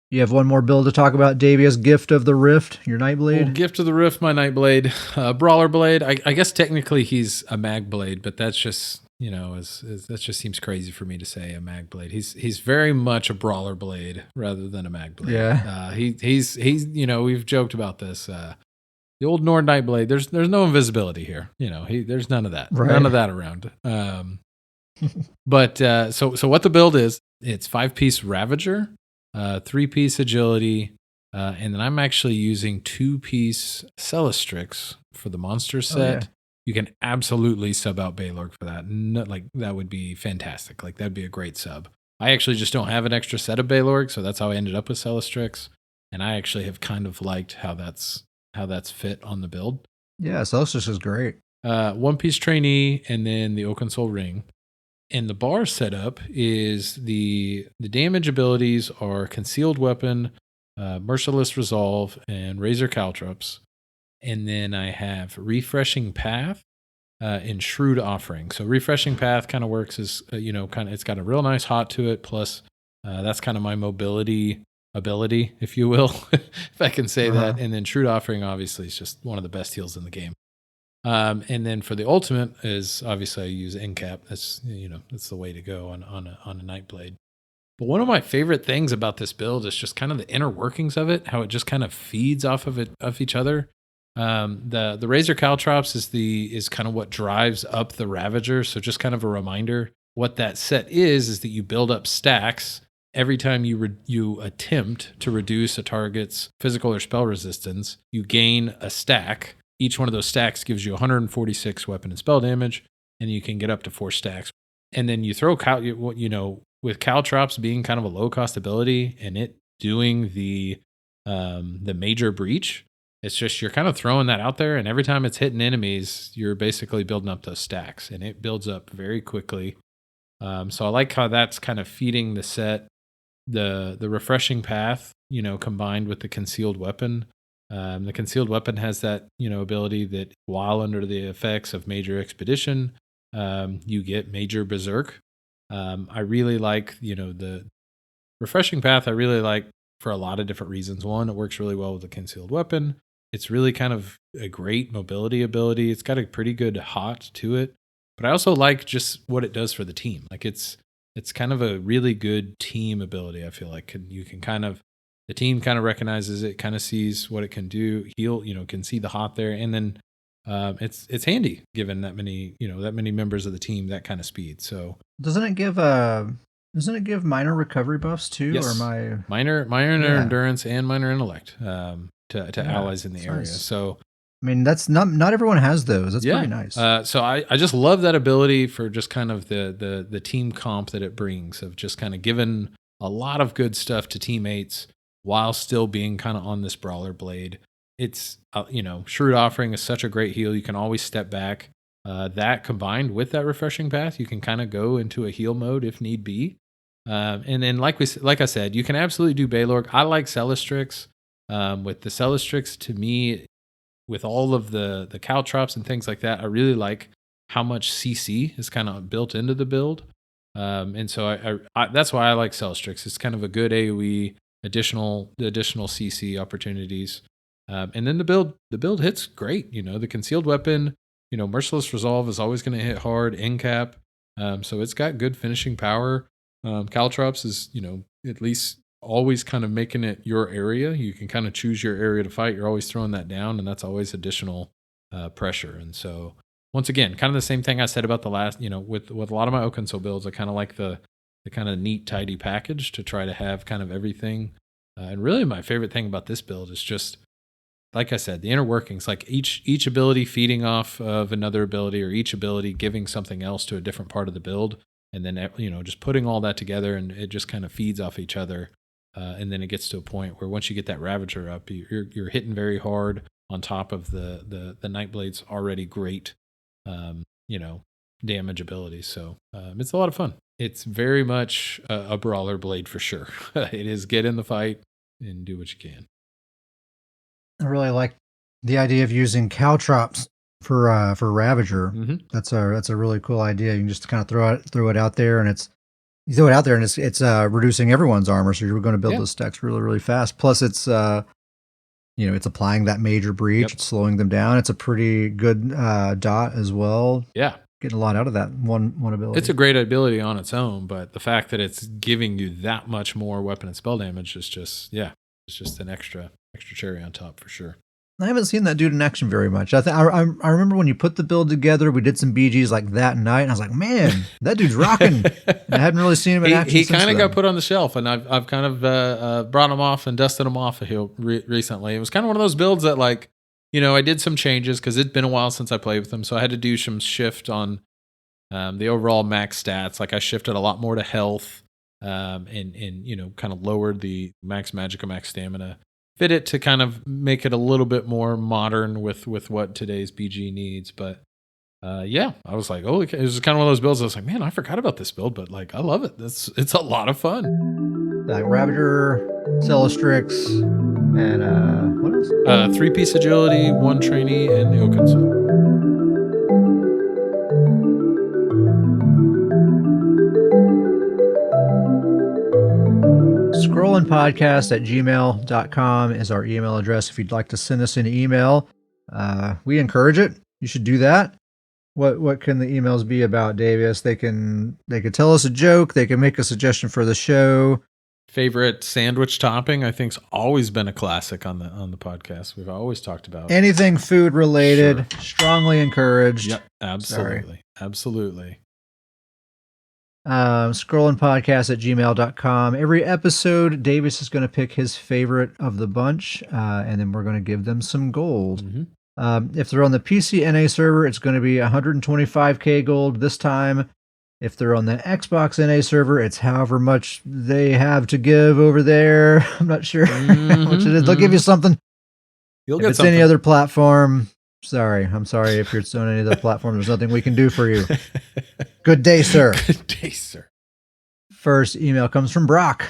You have one more build to talk about, Davius. Gift of the Rift, your Nightblade. Well, Gift of the Rift, my Nightblade. Brawler Blade. I guess technically he's a Mag Blade, but that's just, you know, that just seems crazy for me to say a Mag Blade. He's very much a Brawler Blade rather than a Mag Blade. Yeah. He's you know, we've joked about this. The old Nord Nightblade. There's no invisibility here. You know, there's none of that. Right. None of that around. But so what the build is? It's 5-piece Ravager. 3-piece agility, and then I'm actually using 2-piece Celestrix for the monster set. Oh, yeah. You can absolutely sub out Baylorg for that. That would be fantastic. Like, that'd be a great sub. I actually just don't have an extra set of Baylorg, so that's how I ended up with Celestrix. And I actually have kind of liked how that's fit on the build. Yeah, Celestrix is great. 1-piece trainee, and then the Oakensoul Ring. And the bar setup is the damage abilities are Concealed Weapon, Merciless Resolve, and Razor Caltrops. And then I have Refreshing Path and Shrewd Offering. So Refreshing Path kind of works as, it's got a real nice hot to it. Plus, that's kind of my mobility ability, if you will, if I can say that. And then Shrewd Offering, obviously, is just one of the best heals in the game. And then for the ultimate is obviously I use end cap. That's that's the way to go on a Nightblade. But one of my favorite things about this build is just kind of the inner workings of it, how it just kind of feeds off of each other. The Razor Caltrops is kind of what drives up the Ravager. So just kind of a reminder, what that set is that you build up stacks every time you attempt to reduce a target's physical or spell resistance. You gain a stack. Each one of those stacks gives you 146 weapon and spell damage, and you can get up to 4 stacks. And then you throw with Caltrops being kind of a low cost ability and it doing the major breach, it's just you're kind of throwing that out there, and every time it's hitting enemies, you're basically building up those stacks, and it builds up very quickly. So I like how that's kind of feeding the set. The refreshing path, combined with the concealed weapon. The concealed weapon has that ability that while under the effects of major expedition, you get major berserk. I really like the refreshing path. I really like for a lot of different reasons. One, it works really well with the concealed weapon. It's really kind of a great mobility ability. It's got a pretty good hot to it, but I also like just what it does for the team. Like it's kind of a really good team ability. I feel like the team kind of recognizes it, kind of sees what it can do. Heal, can see the hot there, and then it's handy given that many members of the team that kind of speed. So doesn't it give minor recovery buffs too? Yes. Or my minor endurance and minor intellect to allies in the area. Nice. So I mean, that's not everyone has those. That's pretty nice. So I just love that ability for just kind of the team comp that it brings of just kind of giving a lot of good stuff to teammates while still being kind of on this brawler blade. It's Shrewd Offering is such a great heal. You can always step back. That combined with that refreshing path, you can kind of go into a heal mode if need be. And then like I said, you can absolutely do Balorg. I like Celestrix. With the Celestrix, to me, with all of the Caltrops and things like that, I really like how much CC is kind of built into the build. And so I that's why I like Celestrix. It's kind of a good AoE, additional CC opportunities. And then the build hits great. The concealed weapon, Merciless Resolve is always going to hit hard, end cap. So it's got good finishing power. Caltrops is, at least always kind of making it your area. You can kind of choose your area to fight. You're always throwing that down, and that's always additional pressure. And so once again, kind of the same thing I said about the last, with a lot of my Oakenso builds, I kind of like the kind of neat, tidy package to try to have kind of everything. And really my favorite thing about this build is just, like I said, the inner workings, like each ability feeding off of another ability, or each ability giving something else to a different part of the build. And then, just putting all that together, and it just kind of feeds off each other. And then it gets to a point where once you get that Ravager up, you're hitting very hard on top of the Nightblade's already great, damage abilities. So it's a lot of fun. It's very much a brawler blade for sure. It is get in the fight and do what you can. I really like the idea of using Caltrops for Ravager. Mm-hmm. That's a really cool idea. You can just kind of throw it out there, and it's reducing everyone's armor, so you're going to build those stacks really, really fast. Plus, it's it's applying that major breach, it's slowing them down. It's a pretty good dot as well. Yeah, getting a lot out of that one ability. It's a great ability on its own, but the fact that it's giving you that much more weapon and spell damage is just it's just an extra cherry on top for sure. I haven't seen that dude in action very much. I remember when you put the build together, we did some BGs like that night, and I was like, man, that dude's rocking. I hadn't really seen him in action. He kind of got put on the shelf, and I've kind of brought him off and dusted him off a hill recently. It was kind of one of those builds that, like, I did some changes because it'd been a while since I played with him, so I had to do some shift on the overall max stats. Like I shifted a lot more to health, and kind of lowered the max magicka, max stamina. Fit it to kind of make it a little bit more modern with what today's BG needs. But I was like, oh, it was kind of one of those builds. I was like, man, I forgot about this build, but like, I love it. It's a lot of fun. Like Ravager, Celestrix, and what else? 3-piece agility, 1 trainee, and the Oakenso. Scrollandpodcast@gmail.com is our email address if you'd like to send us an email. We encourage it. You should do that. What can the emails be about, Davis? They could tell us a joke. They can make a suggestion for the show. Favorite sandwich topping, I think's always been a classic on the podcast. We've always talked about anything food related. Sure. Strongly encouraged. Yep, absolutely. Absolutely. Scrollingpodcast@gmail.com. Every episode, Davis is going to pick his favorite of the bunch, and then we're going to give them some gold. Mm-hmm. If they're on the PCNA server, it's going to be 125k gold this time. If they're on the Xbox NA server, it's however much they have to give over there. I'm not sure how much it is. They'll give you something. You'll if get it's something. Any other platform, I'm sorry if you're on any other platform. There's nothing we can do for you. Good day, sir. Good day, sir. First email comes from Brock.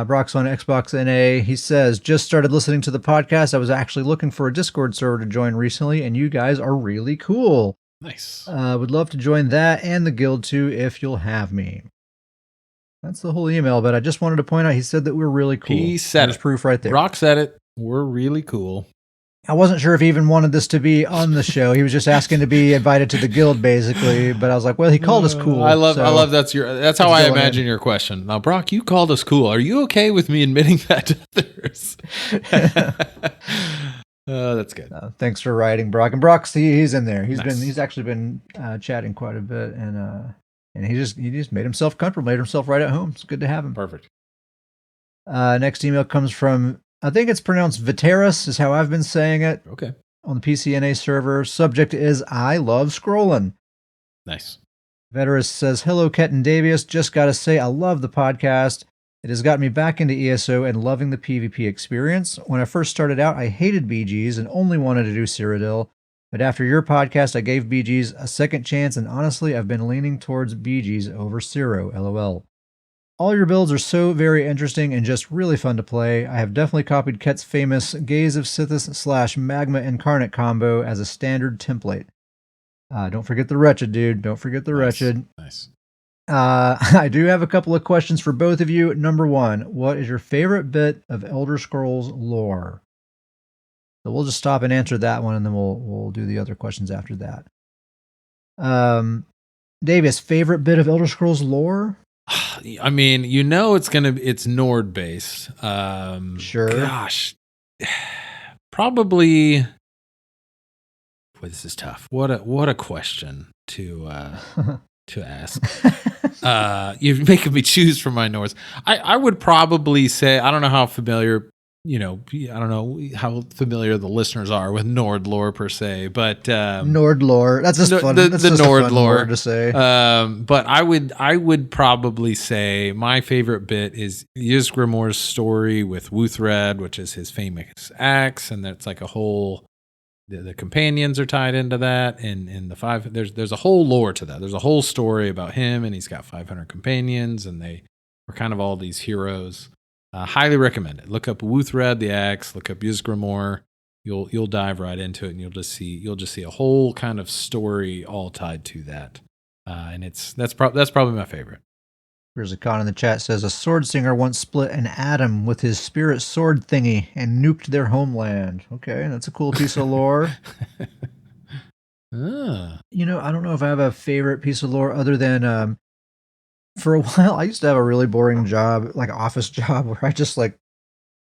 Brock's on Xbox NA. He says, just started listening to the podcast. I was actually looking for a Discord server to join recently, and you guys are really cool. Nice. Would love to join that and the guild too if you'll have me. That's the whole email, but I just wanted to point out he said that we're really cool. He said There's it. proof right there. Brock said it. We're really cool. I wasn't sure if he even wanted this to be on the show. He was just asking to be invited to the guild, basically. But I was like, well, he called us cool. I love that's how I imagine your question. Now, Brock, you called us cool. Are you okay with me admitting that to others? That's good. Thanks for writing, Brock. And Brock's he's in there. Nice. He's actually been chatting quite a bit, and he just made himself comfortable, made himself right at home. It's good to have him. Perfect. Next email comes from, I think it's pronounced Viteris, is how I've been saying it. Okay. On the PCNA server. Subject is, I love scrolling. Nice. Viteris says, hello, Ket and Davius. Just got to say, I love the podcast. It has gotten me back into ESO and loving the PvP experience. When I first started out, I hated BGs and only wanted to do Cyrodiil. But after your podcast, I gave BGs a second chance, and honestly, I've been leaning towards BGs over Cyro, LOL. All your builds are so very interesting and just really fun to play. I have definitely copied Ket's famous Gaze of Sithis / Magma Incarnate combo as a standard template. Don't forget the Wretched, dude. Don't forget the Wretched. Nice. I do have a couple of questions for both of you. Number one, what is your favorite bit of Elder Scrolls lore? So we'll just stop and answer that one, and then we'll do the other questions after that. Davis, favorite bit of Elder Scrolls lore? I mean, it's Nord based. Sure. Gosh, probably. Boy, this is tough. What a question to ask. You're making me choose from my Nords. I would probably say, I don't know how familiar, I don't know how familiar the listeners are with Nord lore per se, but Nord lore. That's just fun. The That's just Nord a fun lore word to say. But I would probably say my favorite bit is Ysgramor's story with Wuthred, which is his famous axe, and that's like a whole. The companions are tied into that, and the five. There's a whole lore to that. There's a whole story about him, and he's got 500 companions, and they are kind of all these heroes. Highly recommend it. Look up Wuthred the axe. Look up Ysgramor. You'll dive right into it, and you'll just see a whole kind of story all tied to that. And that's probably my favorite. Here's a con in the chat says a sword singer once split an atom with his spirit sword thingy and nuked their homeland. Okay, that's a cool piece of lore. I don't know if I have a favorite piece of lore other than for a while I used to have a really boring job, like office job, where I just like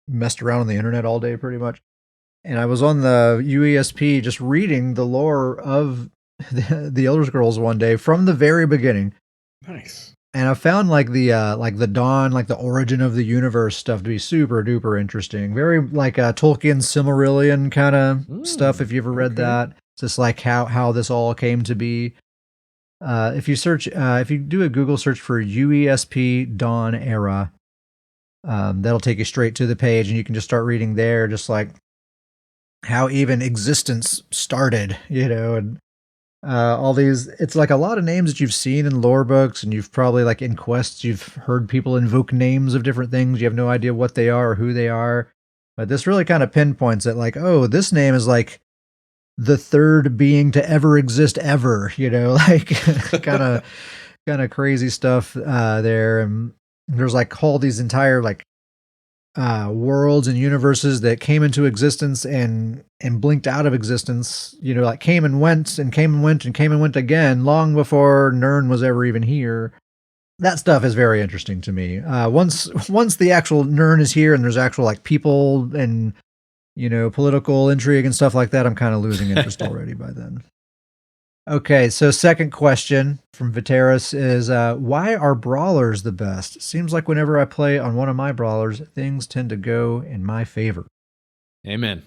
messed around on the internet all day pretty much. And I was on the UESP just reading the lore of the Elder Scrolls one day from the very beginning. Nice. And I found like the dawn, like the origin of the universe stuff to be super duper interesting. Very like Tolkien's Silmarillion kind of stuff. If you ever read that, it's just like how this all came to be. If you do a Google search for UESP Dawn Era, that'll take you straight to the page, and you can just start reading there, just like how even existence started, and all these. It's like a lot of names that you've seen in lore books, and you've probably like in quests, you've heard people invoke names of different things. You have no idea what they are or who they are, but this really kind of pinpoints it. Like, oh, this name is like the third being to ever exist ever. Like kind of crazy stuff there. And there's like all these entire like worlds and universes that came into existence and blinked out of existence, like came and went and came and went and came and went again long before Nirn was ever even here. That stuff is very interesting to me. Once the actual Nirn is here and there's actual like people and political intrigue and stuff like that, I'm kind of losing interest already by then. Okay, so second question from Viteris is, why are brawlers the best? It seems like whenever I play on one of my brawlers, things tend to go in my favor. Amen.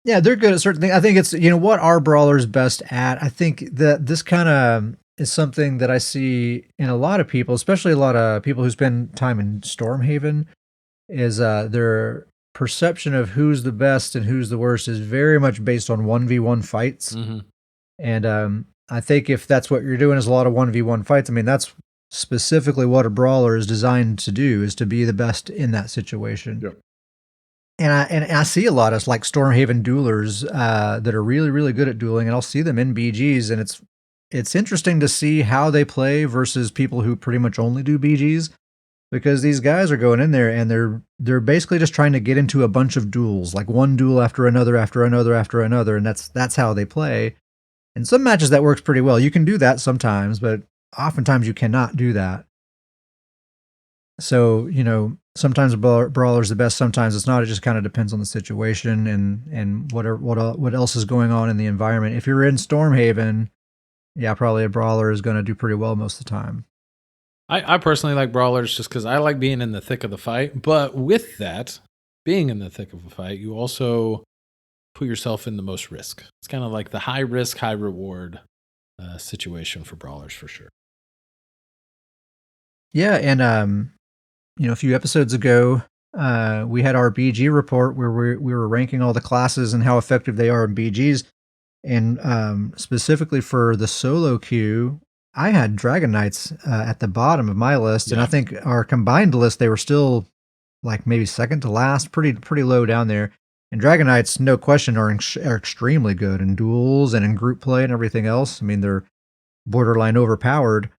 Yeah, they're good at certain things. I think it's, what are brawlers best at? I think that this kind of is something that I see in a lot of people, especially a lot of people who spend time in Stormhaven, is their perception of who's the best and who's the worst is very much based on 1v1 fights. Mm-hmm. And I think if that's what you're doing is a lot of 1v1 fights, I mean, that's specifically what a brawler is designed to do, is to be the best in that situation. Yep. And I see a lot of like Stormhaven duelers that are really, really good at dueling, and I'll see them in BGs, and it's interesting to see how they play versus people who pretty much only do BGs, because these guys are going in there and they're basically just trying to get into a bunch of duels, like one duel after another, after another, after another, and that's how they play. And some matches that works pretty well. You can do that sometimes, but oftentimes you cannot do that. So, sometimes a brawler's the best, sometimes it's not. It just kind of depends on the situation and what else is going on in the environment. If you're in Stormhaven, yeah, probably a brawler is going to do pretty well most of the time. I personally like brawlers just because I like being in the thick of the fight. But with that, being in the thick of a fight, you also put yourself in the most risk. It's kind of like the high risk, high reward situation for brawlers for sure. Yeah, and a few episodes ago, we had our BG report where we were ranking all the classes and how effective they are in BGs. And specifically for the solo queue, I had Dragon Knights at the bottom of my list. Yeah. And I think our combined list, they were still like maybe second to last, pretty low down there. And Dragon Knights, no question, are extremely good in duels and in group play and everything else. I mean, they're borderline overpowered.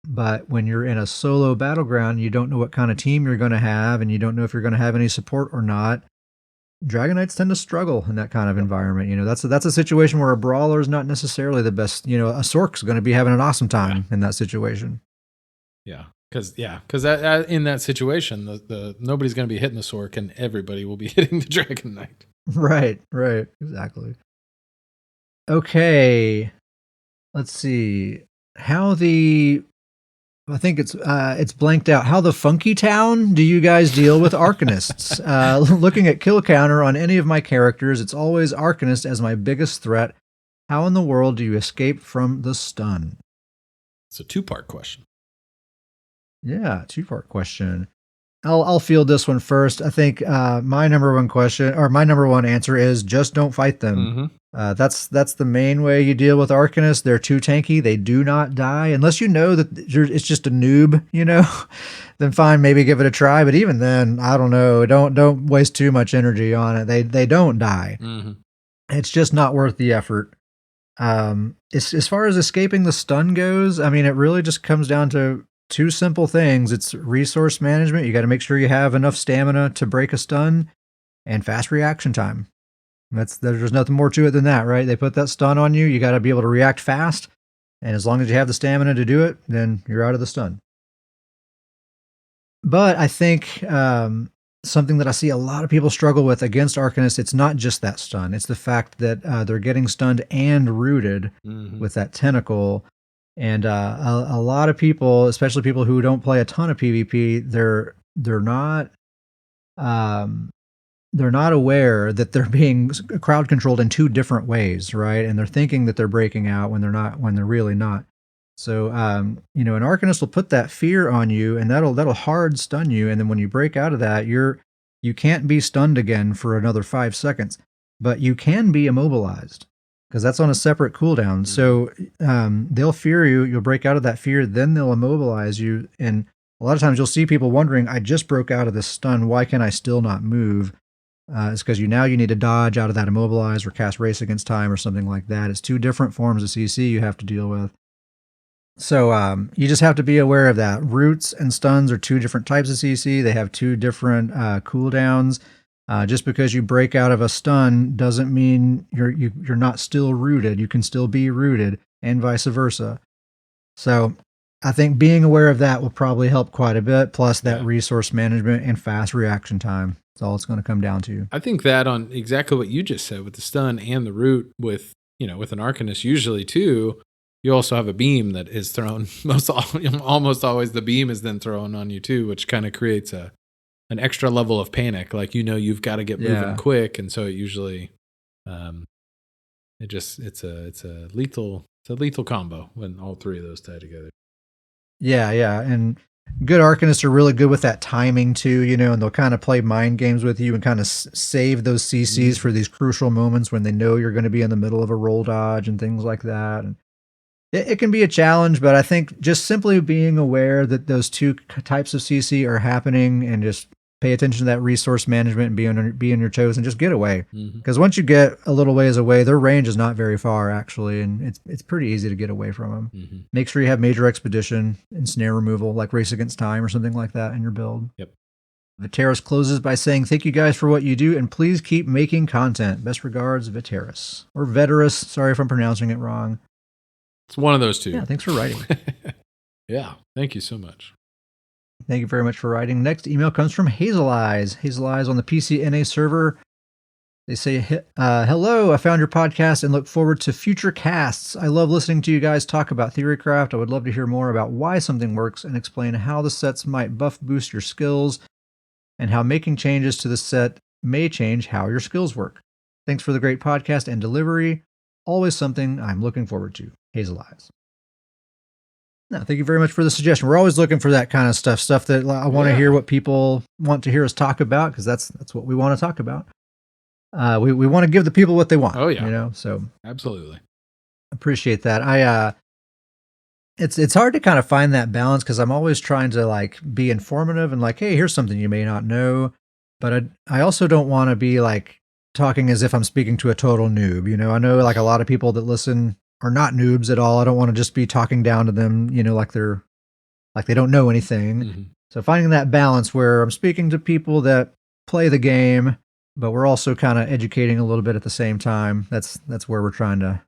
But when you're in a solo battleground, you don't know what kind of team you're going to have, and you don't know if you're going to have any support or not. Dragon Knights tend to struggle in that kind of environment. That's a situation where a brawler is not necessarily the best. A Sork's going to be having an awesome time in that situation. Yeah, because in that situation, the nobody's going to be hitting the Sork, and everybody will be hitting the Dragon Knight. Right, exactly. Okay, let's see I think it's blanked out. How the funky town do you guys deal with Arcanists? Looking at kill counter on any of my characters, it's always Arcanist as my biggest threat. How in the world do you escape from the stun? It's a 2-part question. Yeah, 2-part question. I'll field this one first. I think my number one answer is just don't fight them. Mm-hmm. That's the main way you deal with Arcanists. They're too tanky. They do not die unless you know that it's just a noob. Then fine, maybe give it a try. But even then, I don't know. Don't waste too much energy on it. They don't die. Mm-hmm. It's just not worth the effort. As far as escaping the stun goes, I mean, it really just comes down to 2 simple things. It's resource management. You got to make sure you have enough stamina to break a stun, and fast reaction time. There's nothing more to it than that, right? They put that stun on you. You got to be able to react fast. And as long as you have the stamina to do it, then you're out of the stun. But I think something that I see a lot of people struggle with against Arcanists, it's not just that stun. It's the fact that they're getting stunned and rooted with that tentacle. And a lot of people, especially people who don't play a ton of PvP, they're not aware that they're being crowd controlled in 2 different ways, right? And they're thinking that they're breaking out when they're really not. So, an Arcanist will put that fear on you, and that'll hard stun you. And then when you break out of that, you can't be stunned again for another 5 seconds, but you can be immobilized because that's on a separate cooldown. So, they'll fear you. You'll break out of that fear, then they'll immobilize you. And a lot of times you'll see people wondering, I just broke out of this stun. Why can I still not move? It's because you need to dodge out of that immobilize or cast Race Against Time or something like that. It's 2 different forms of CC you have to deal with. So you just have to be aware of that. Roots and stuns are two different types of CC. They have two different cooldowns. Just because you break out of a stun doesn't mean you're not still rooted. You can still be rooted, and vice versa. So I think being aware of that will probably help quite a bit. Plus that resource management and fast reaction time. That's all it's going to come down to. I think that on exactly what you just said with the stun and the root with with an Arcanist usually too. You also have a beam that is thrown. Almost always the beam is then thrown on you too, which kind of creates an extra level of panic. Like you've got to get moving quick, and so it usually, it's a lethal combo when all three of those tie together. Yeah, and good Arcanists are really good with that timing too, and they'll kind of play mind games with you and kind of save those CCs for these crucial moments when they know you're going to be in the middle of a roll dodge and things like that. And it can be a challenge, but I think just simply being aware that those two types of CC are happening and just pay attention to that resource management and be on your toes and just get away. Because once you get a little ways away, their range is not very far actually, and it's pretty easy to get away from them. Make sure you have major expedition and snare removal, like Race Against Time or something like that in your build. Yep. Viteris closes by saying, "Thank you guys for what you do, and please keep making content. Best regards, Viteris." Or Veteris. Sorry if I'm pronouncing it wrong. It's one of those two. Yeah, thanks for writing. Yeah, thank you so much. Thank you very much for writing. Next email comes from Hazel Eyes. Hazel Eyes on the PCNA server. They say, hello, I found your podcast and look forward to future casts. I love listening to you guys talk about Theorycraft. I would love to hear more about why something works and explain how the sets might buff boost your skills and how making changes to the set may change how your skills work. Thanks for the great podcast and delivery. Always something I'm looking forward to. Hazel Eyes. No, thank you very much for the suggestion. We're always looking for that kind of stuff that I want to hear what people want to hear us talk about, because that's what we want to talk about. We want to give the people what they want. Oh yeah, so absolutely appreciate that. It's hard to kind of find that balance because I'm always trying to be informative and hey, here's something you may not know, but I also don't want to be talking as if I'm speaking to a total noob. I know a lot of people that listen are not noobs at all. I don't want to just be talking down to them, like they don't know anything. So finding that balance where I'm speaking to people that play the game, but we're also kind of educating a little bit at the same time. That's where we're trying to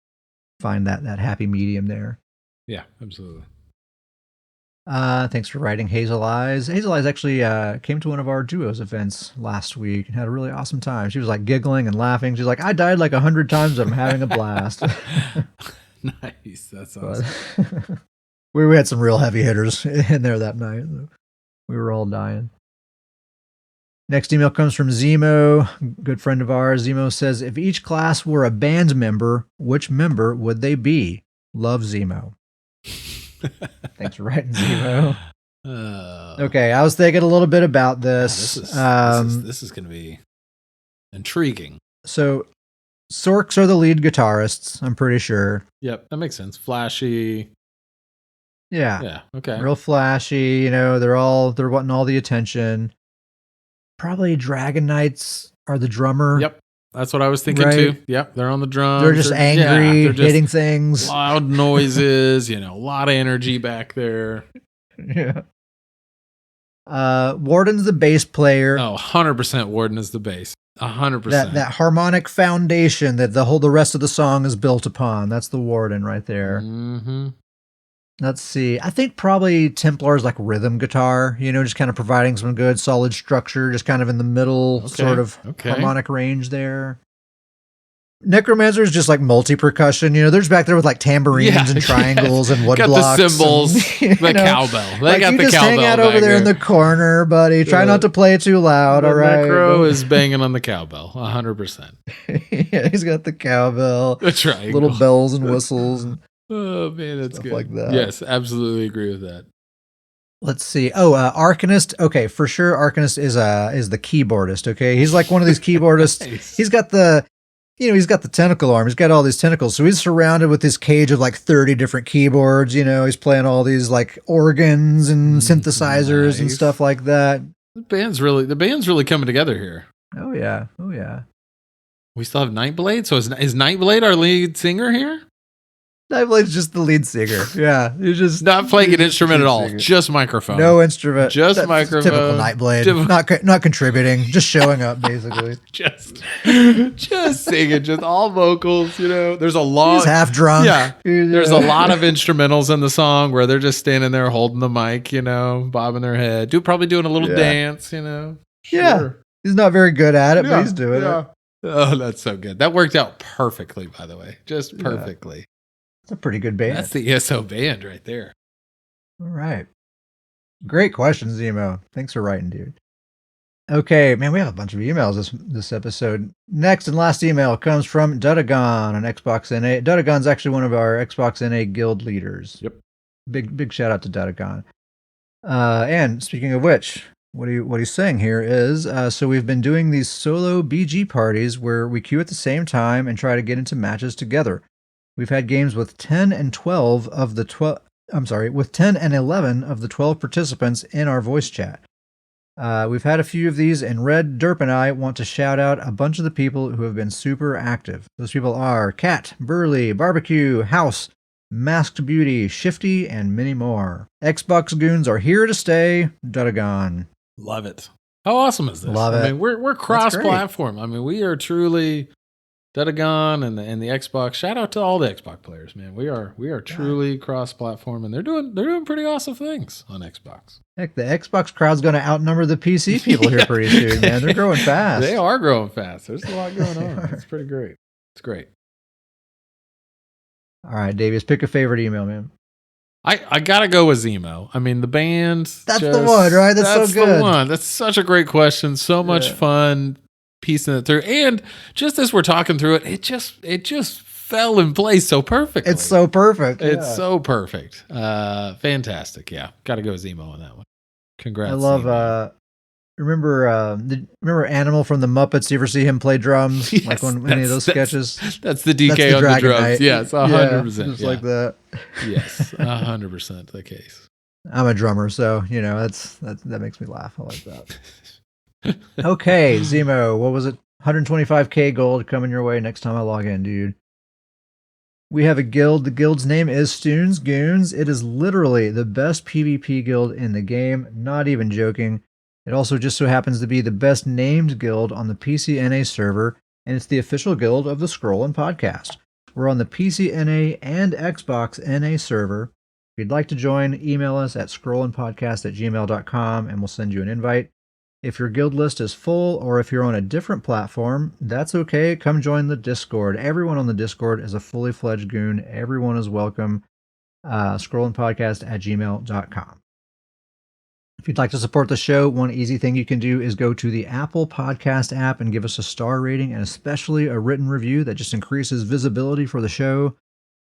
find that happy medium there. Yeah, absolutely. Thanks for writing, Hazel Eyes. Hazel Eyes actually came to one of our duos events last week and had a really awesome time. She was giggling and laughing. She's like, I died 100 times, but I'm having a blast. Nice. That's awesome. We had some real heavy hitters in there that night. We were all dying. Next email comes from Zemo, good friend of ours. Zemo says, if each class were a band member, which member would they be? Love, Zemo. Thanks for writing, Zemo. Okay, I was thinking a little bit about this. This is going to be intriguing. So, Sorks are the lead guitarists, I'm pretty sure. Yep, that makes sense. Flashy. Yeah. Yeah, okay. Real flashy, they're wanting all the attention. Probably Dragon Knights are the drummer. Yep, that's what I was thinking too. Yep, they're on the drums. They're just angry, they're just hitting things. Loud noises, a lot of energy back there. Yeah. Warden's the bass player. Oh, 100% Warden is the bass. 100%. That harmonic foundation that the rest of the song is built upon. That's the Warden right there. Mm-hmm. Let's see. I think probably Templar's rhythm guitar, just kind of providing some good solid structure, just kind of in the middle sort of harmonic range there. Necromancer is just multi-percussion, they're just back there with tambourines and triangles and wood blocks. The cymbals, the cowbell. They got the just cowbell hang out over there in the corner, buddy. Try not to play it too loud, all right? Necro is banging on the cowbell, 100%. Yeah, he's got the cowbell. The triangle. Little bells and whistles. And oh, man, that's good. Like that. Yes, absolutely agree with that. Let's see. Oh, Arcanist. Okay, for sure, Arcanist is the keyboardist, okay? He's one of these keyboardists. Nice. He's got the... he's got the tentacle arm. He's got all these tentacles. So he's surrounded with this cage of 30 different keyboards. He's playing all these organs and synthesizers and stuff like that. The band's really coming together here. Oh yeah. Oh yeah. We still have Nightblade. So is Nightblade our lead singer here? Nightblade's just the lead singer. Yeah, he's just Not playing an he's instrument at all. singer. Just microphone. No instrument. Just That's microphone. Typical Nightblade. Not contributing. Just showing up, basically. just singing. Just all vocals. There's a long. He's half drunk. Yeah. There's a lot of instrumentals in the song where they're just standing there holding the mic, bobbing their head. Probably doing a little dance, Yeah. Sure. He's not very good at it, but he's doing it. Oh, that's so good. That worked out perfectly, by the way. Just perfectly. It's a pretty good band. That's the ESO band right there. All right. Great question, Zemo. Thanks for writing, dude. Okay, man, we have a bunch of emails this episode. Next and last email comes from Dudagon on Xbox NA. Dudagon's actually one of our Xbox NA guild leaders. Yep. Big shout out to Dudagon. And speaking of which, what he's saying here is, so we've been doing these solo BG parties where we queue at the same time and try to get into matches together. We've had games with 10 and 12 of the 12. I'm sorry, with 10 and 11 of the 12 participants in our voice chat. We've had a few of these, and Red, Derp, and I want to shout out a bunch of the people who have been super active. Those people are Cat, Burley, Barbecue, House, Masked Beauty, Shifty, and many more. Xbox goons are here to stay. Dudagon. Love it. How awesome is this? Love it. I mean, we're cross-platform. I mean, we are truly Dudagon and the Xbox. Shout out to all the Xbox players, man. We are truly cross-platform, and they're doing pretty awesome things on Xbox. Heck, the Xbox crowd's going to outnumber the PC people here pretty soon, man. They're growing fast. They are growing fast. There's a lot going on. It's pretty great. It's great. All right, Davies, pick a favorite email, man. I gotta go with Zemo. I mean, the band. That's the one, right? That's so good. The one. That's such a great question. So much fun piecing it through, and just as we're talking through it, it just fell in place so perfectly. It's so perfect. It's so perfect. Fantastic. Yeah, gotta go with Zemo on that one. Congrats. I love. Remember Animal from the Muppets? You ever see him play drums? Yes, like on any of those sketches? That's the DK on the drums. Knight. Yes, 100%. Just like that. Yes, 100% the case. I'm a drummer, so that makes me laugh. I like that. Okay, Zemo, what was it? 125k gold coming your way next time I log in, dude. We have a guild. The guild's name is Stoons Goons. It is literally the best PvP guild in the game. Not even joking. It also just so happens to be the best named guild on the PCNA server, and it's the official guild of the Scrollin' Podcast. We're on the PCNA and Xbox NA server. If you'd like to join, email us at scrollandpodcast@gmail.com, and we'll send you an invite. If your guild list is full, or if you're on a different platform, that's okay. Come join the Discord. Everyone on the Discord is a fully fledged goon. Everyone is welcome. Scrollandpodcast@gmail.com. If you'd like to support the show, one easy thing you can do is go to the Apple Podcast app and give us a star rating and especially a written review. That just increases visibility for the show,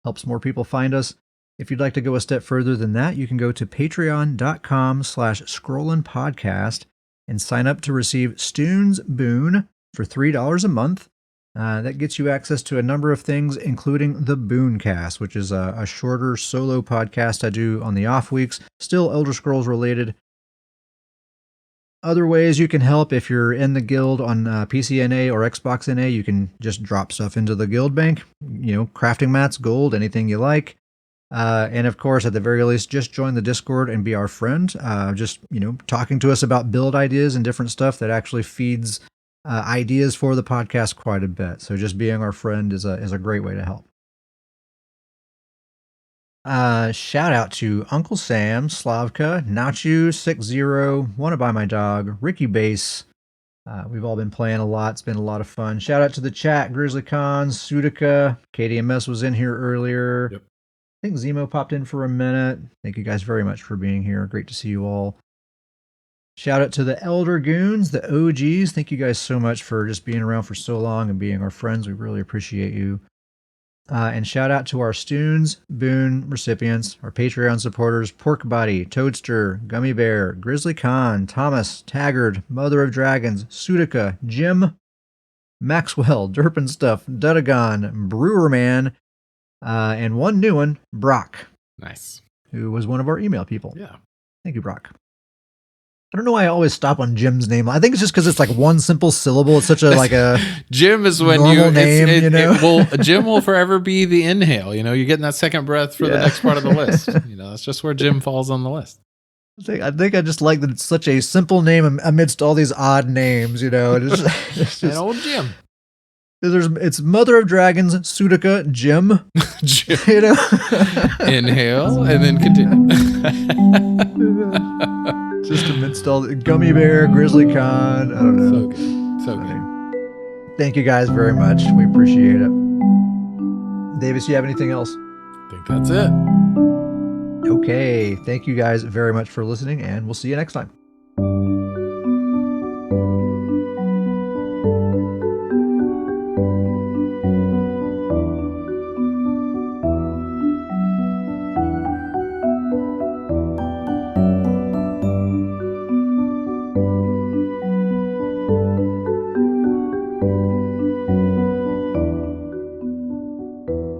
helps more people find us. If you'd like to go a step further than that, you can go to patreon.com/scrollandpodcast and sign up to receive Stoons Boon for $3 a month. That gets you access to a number of things, including the Booncast, which is a shorter solo podcast I do on the off weeks, still Elder Scrolls related. Other ways you can help: if you're in the guild on PCNA or Xbox NA, you can just drop stuff into the guild bank. Crafting mats, gold, anything you like. And of course, at the very least, just join the Discord and be our friend. Talking to us about build ideas and different stuff that actually feeds ideas for the podcast quite a bit. So just being our friend is a great way to help. Shout out to Uncle Sam, Slavka, Nachu60, Wanna Buy My Dog, Ricky Bass. We've all been playing a lot. It's been a lot of fun. Shout out to the chat, Grizzly Khan, Sudica, KDMS was in here earlier. Yep. I think Zemo popped in for a minute. Thank you guys very much for being here. Great to see you all. Shout out to the Elder Goons, the OGs. Thank you guys so much for just being around for so long and being our friends. We really appreciate you. And shout out to our Stoons Boon recipients, our Patreon supporters: Pork Body, Toadster, Gummy Bear, Grizzly Khan, Thomas, Taggart, Mother of Dragons, Sudica, Jim, Maxwell, Derpin Stuff, Dudagon, Brewerman, and one new one, Brock. Nice. Who was one of our email people. Yeah. Thank you, Brock. I don't know why I always stop on Jim's name. I think it's just because it's like one simple syllable. It's such a like a Jim is when normal name, you know? Jim will forever be the inhale. You know, you're getting that second breath for the next part of the list. You know, that's just where Jim falls on the list. I think I just like that it's such a simple name amidst all these odd names. You know, it's just And old Jim. It's Mother of Dragons, Sudica, Jim. Jim. You know, Inhale and then continue. just amidst all the Gummy Bear, Grizzly Con. I don't know. So good. So good. Thank you guys very much. We appreciate it. Davis, you have anything else? I think that's it. Okay. Thank you guys very much for listening, and we'll see you next time.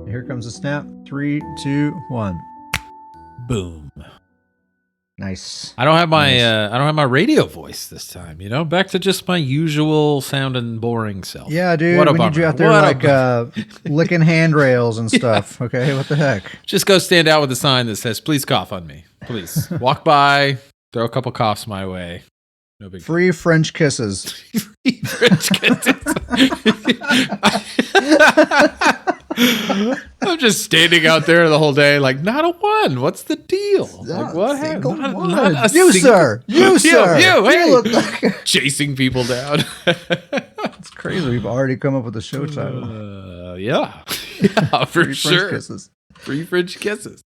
Here comes a snap. 3, 2, 1. Boom. Nice. I don't have my radio voice this time, you know? Back to just my usual sounding boring self. Yeah, dude. What a We need you bummer. out there What a like licking handrails and stuff. Okay, what the heck? Just go stand out with a sign that says, please cough on me. Please. Walk by, throw a couple coughs my way. No big Free French kisses. Free French kisses. I'm just standing out there the whole day, like, not a one. What's the deal? Like, what happened? Not a You, single- sir. You, sir. You, hey. look like Chasing people down. It's crazy. We've already come up with a show title. Yeah. Yeah, for Free French sure. kisses. Free French kisses.